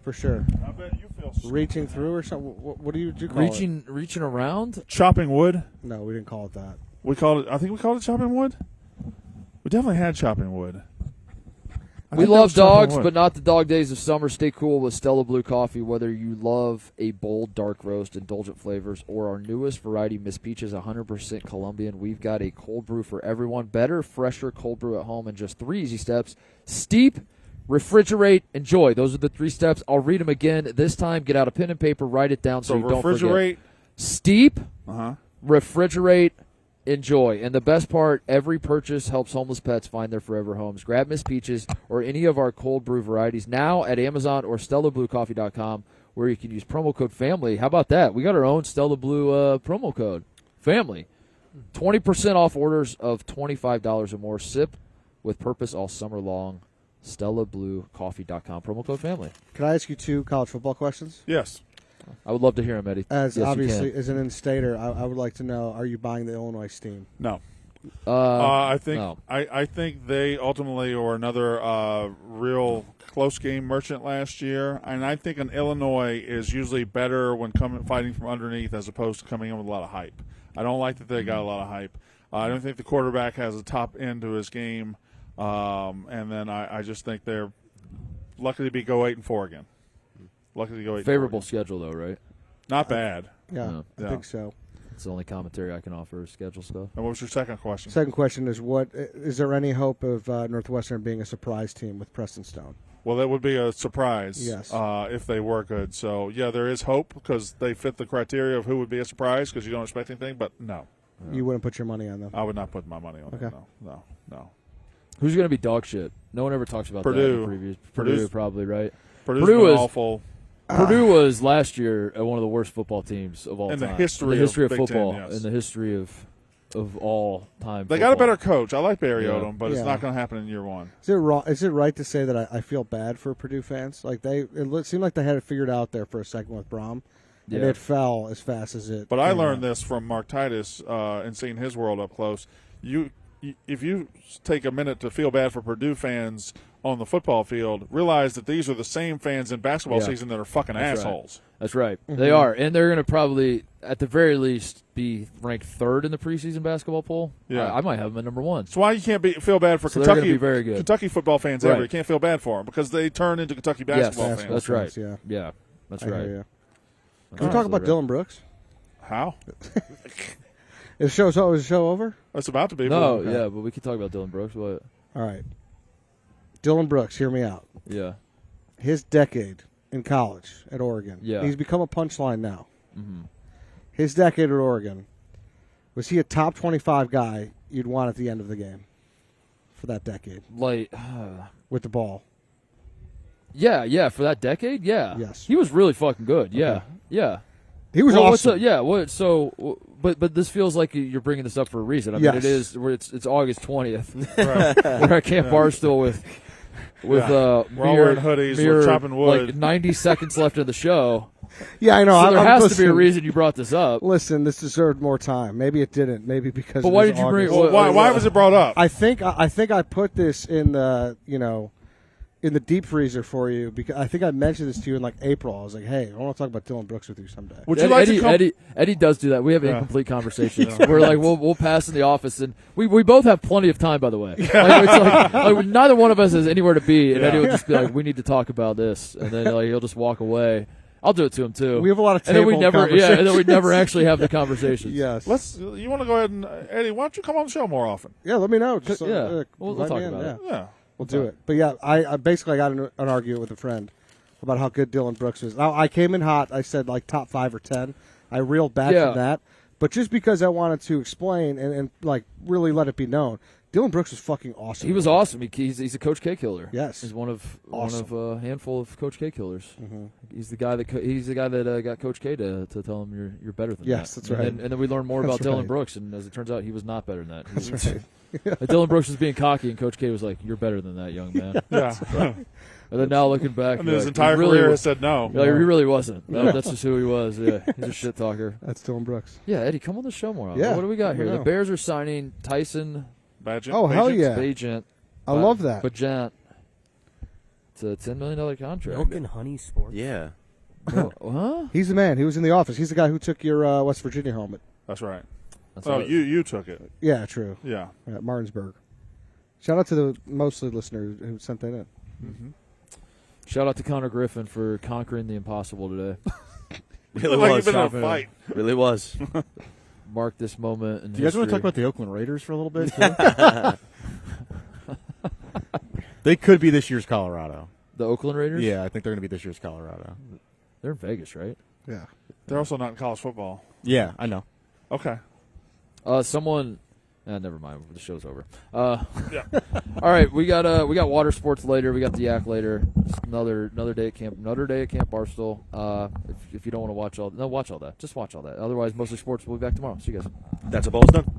for sure. I bet you feel reaching through or something. What do you call it? Reaching around? Chopping wood? No, we didn't call it that. I think we called it chopping wood. We definitely had chopping wood. We love dogs, but not the dog days of summer. Stay cool with Stella Blue coffee, whether you love a bold, dark roast, indulgent flavors, or our newest variety, Miss Peaches, 100% Colombian. We've got a cold brew for everyone. Better, fresher cold brew at home in just 3 easy steps. Steep, refrigerate, enjoy. Those are the 3 steps. I'll read them again. This time, get out a pen and paper, write it down so you don't forget. Refrigerate. Steep, refrigerate, enjoy. And the best part, every purchase helps homeless pets find their forever homes. Grab Miss Peaches or any of our cold brew varieties now at Amazon or StellaBlueCoffee.com, where you can use promo code FAMILY. How about that? We got our own Stella Blue promo code, FAMILY. 20% off orders of $25 or more. Sip with purpose all summer long. StellaBlueCoffee.com, promo code FAMILY. Can I ask you 2 college football questions? Yes. I would love to hear him, Eddie. As yes, obviously as an in-stater, I would like to know: are you buying the Illinois Steam? No. I think no. I think they ultimately were another real close game merchant last year, and I think an Illinois is usually better when fighting from underneath as opposed to coming in with a lot of hype. I don't like that they got a lot of hype. I don't think the quarterback has a top end to his game, and then I just think they're lucky to go 8-4 again. Lucky to go 8-4. Favorable schedule, though, right? Not bad. Yeah, I think so. It's the only commentary I can offer is schedule stuff. And what was your second question? Second question is there any hope of Northwestern being a surprise team with Preston Stone? Well, that would be a surprise if they were good. So, yeah, there is hope because they fit the criteria of who would be a surprise because you don't expect anything, but no. You wouldn't put your money on them? I would not put my money on them, no. Who's going to be dog shit? No one ever talks about Purdue. that in the previews. Purdue, probably, right? Purdue is awful. Purdue was last year one of the worst football teams of all time. In the history of Big football. Ten, yes. In the history of all time. They got a better coach. I like Barry Odom, but it's not going to happen in year 1. Is it right to say that I feel bad for Purdue fans? Like it seemed like they had it figured out there for a second with Brom, and it fell as fast as it. But I learned this from Mark Titus and seeing his world up close. If you take a minute to feel bad for Purdue fans on the football field, realize that these are the same fans in basketball season that are fucking assholes. Right. That's right. Mm-hmm. They are. And they're going to probably, at the very least, be ranked 3rd in the preseason basketball poll. Yeah. I might have them at number 1. That's why you can't feel bad for Kentucky. Be very good. Kentucky football fans ever. You can't feel bad for them because they turn into Kentucky basketball fans. That's right. Yeah, that's right. Can we talk about Dylan Brooks? How? Is the show over? It's about to be. No, but we can talk about Dylan Brooks. What? All right. Dylan Brooks, hear me out. Yeah. His decade in college at Oregon. Yeah. He's become a punchline now. Mm-hmm. His decade at Oregon, was he a top 25 guy you'd want at the end of the game for that decade? With the ball. Yeah, for that decade, yeah. Yes. He was really fucking good, yeah. He was awesome. But this feels like you're bringing this up for a reason. I mean, it is. It's August 20th. Right. We're at Camp Barstool with we're all wearing hoodies, we're chopping wood. Like 90 seconds left in the show. Yeah, I know. So there has to be a reason you brought this up. Listen, this deserved more time. Maybe it didn't. Maybe because. But why did you bring? Why was it brought up? I think I put this in the in the deep freezer for you because I think I mentioned this to you in like April. I was like, "Hey, I want to talk about Dylan Brooks with you someday." Would you like to come? Eddie does do that. We have incomplete conversations. We're like, we'll pass in the office, and we both have plenty of time. By the way, like neither one of us has anywhere to be, and Eddie will just be like, "We need to talk about this," and then he'll just walk away. I'll do it to him too. We have a lot of and then we never, conversations. and then we never actually have the conversations. Yes. You want to go ahead and Eddie? Why don't you come on the show more often? Yeah, let me know. Just, we'll talk about it. Yeah. We'll do it. But yeah, I basically got in an argument with a friend about how good Dylan Brooks is. Now, I came in hot. I said like top 5 or 10. I reeled back from that. But just because I wanted to explain and like really let it be known, Dylan Brooks was fucking awesome. He was awesome. He's a Coach K killer. Yes, he's one of a handful of Coach K killers. Mm-hmm. He's the guy that got Coach K to tell him you're better than that. Yes, that's right. And then we learned more about Dylan Brooks, and as it turns out, he was not better than that. That's right. Dylan Brooks was being cocky, and Coach K was like, "You're better than that, young man." Yeah. And then now looking back, and his entire career has said no. He really wasn't. That's just who he was. Yeah, he's a shit talker. That's Dylan Brooks. Yeah, Eddie, come on the show more. Yeah. What do we got here? The Bears are signing Tyson. Bagent. Oh, hell yeah. Bagent. I love that. Bagent. It's a $10 million contract. Milk and Honey Sports. Yeah. Huh? He's the man. He was in the office. He's the guy who took your West Virginia helmet. That's right. Right. You took it. Yeah, true. Yeah. At Martinsburg. Shout out to the mostly listener who sent that in. Mm-hmm. Shout out to Connor Griffin for conquering the impossible today. Really like was. You've been in a fight. Really was. Mark this moment. Do you guys want to talk about the Oakland Raiders for a little bit? They could be this year's Colorado. The Oakland Raiders? Yeah, I think they're going to be this year's Colorado. They're in Vegas, right? Yeah. They're also not in college football. Yeah, I know. Okay. Someone. Never mind. The show's over. Yeah. All right, we got water sports later. We got the yak later. Just another day at camp. Another day at Camp Barstool. If you don't want to watch all that, just watch all that. Otherwise, mostly sports. We'll be back tomorrow. See you guys. That's a ball's done.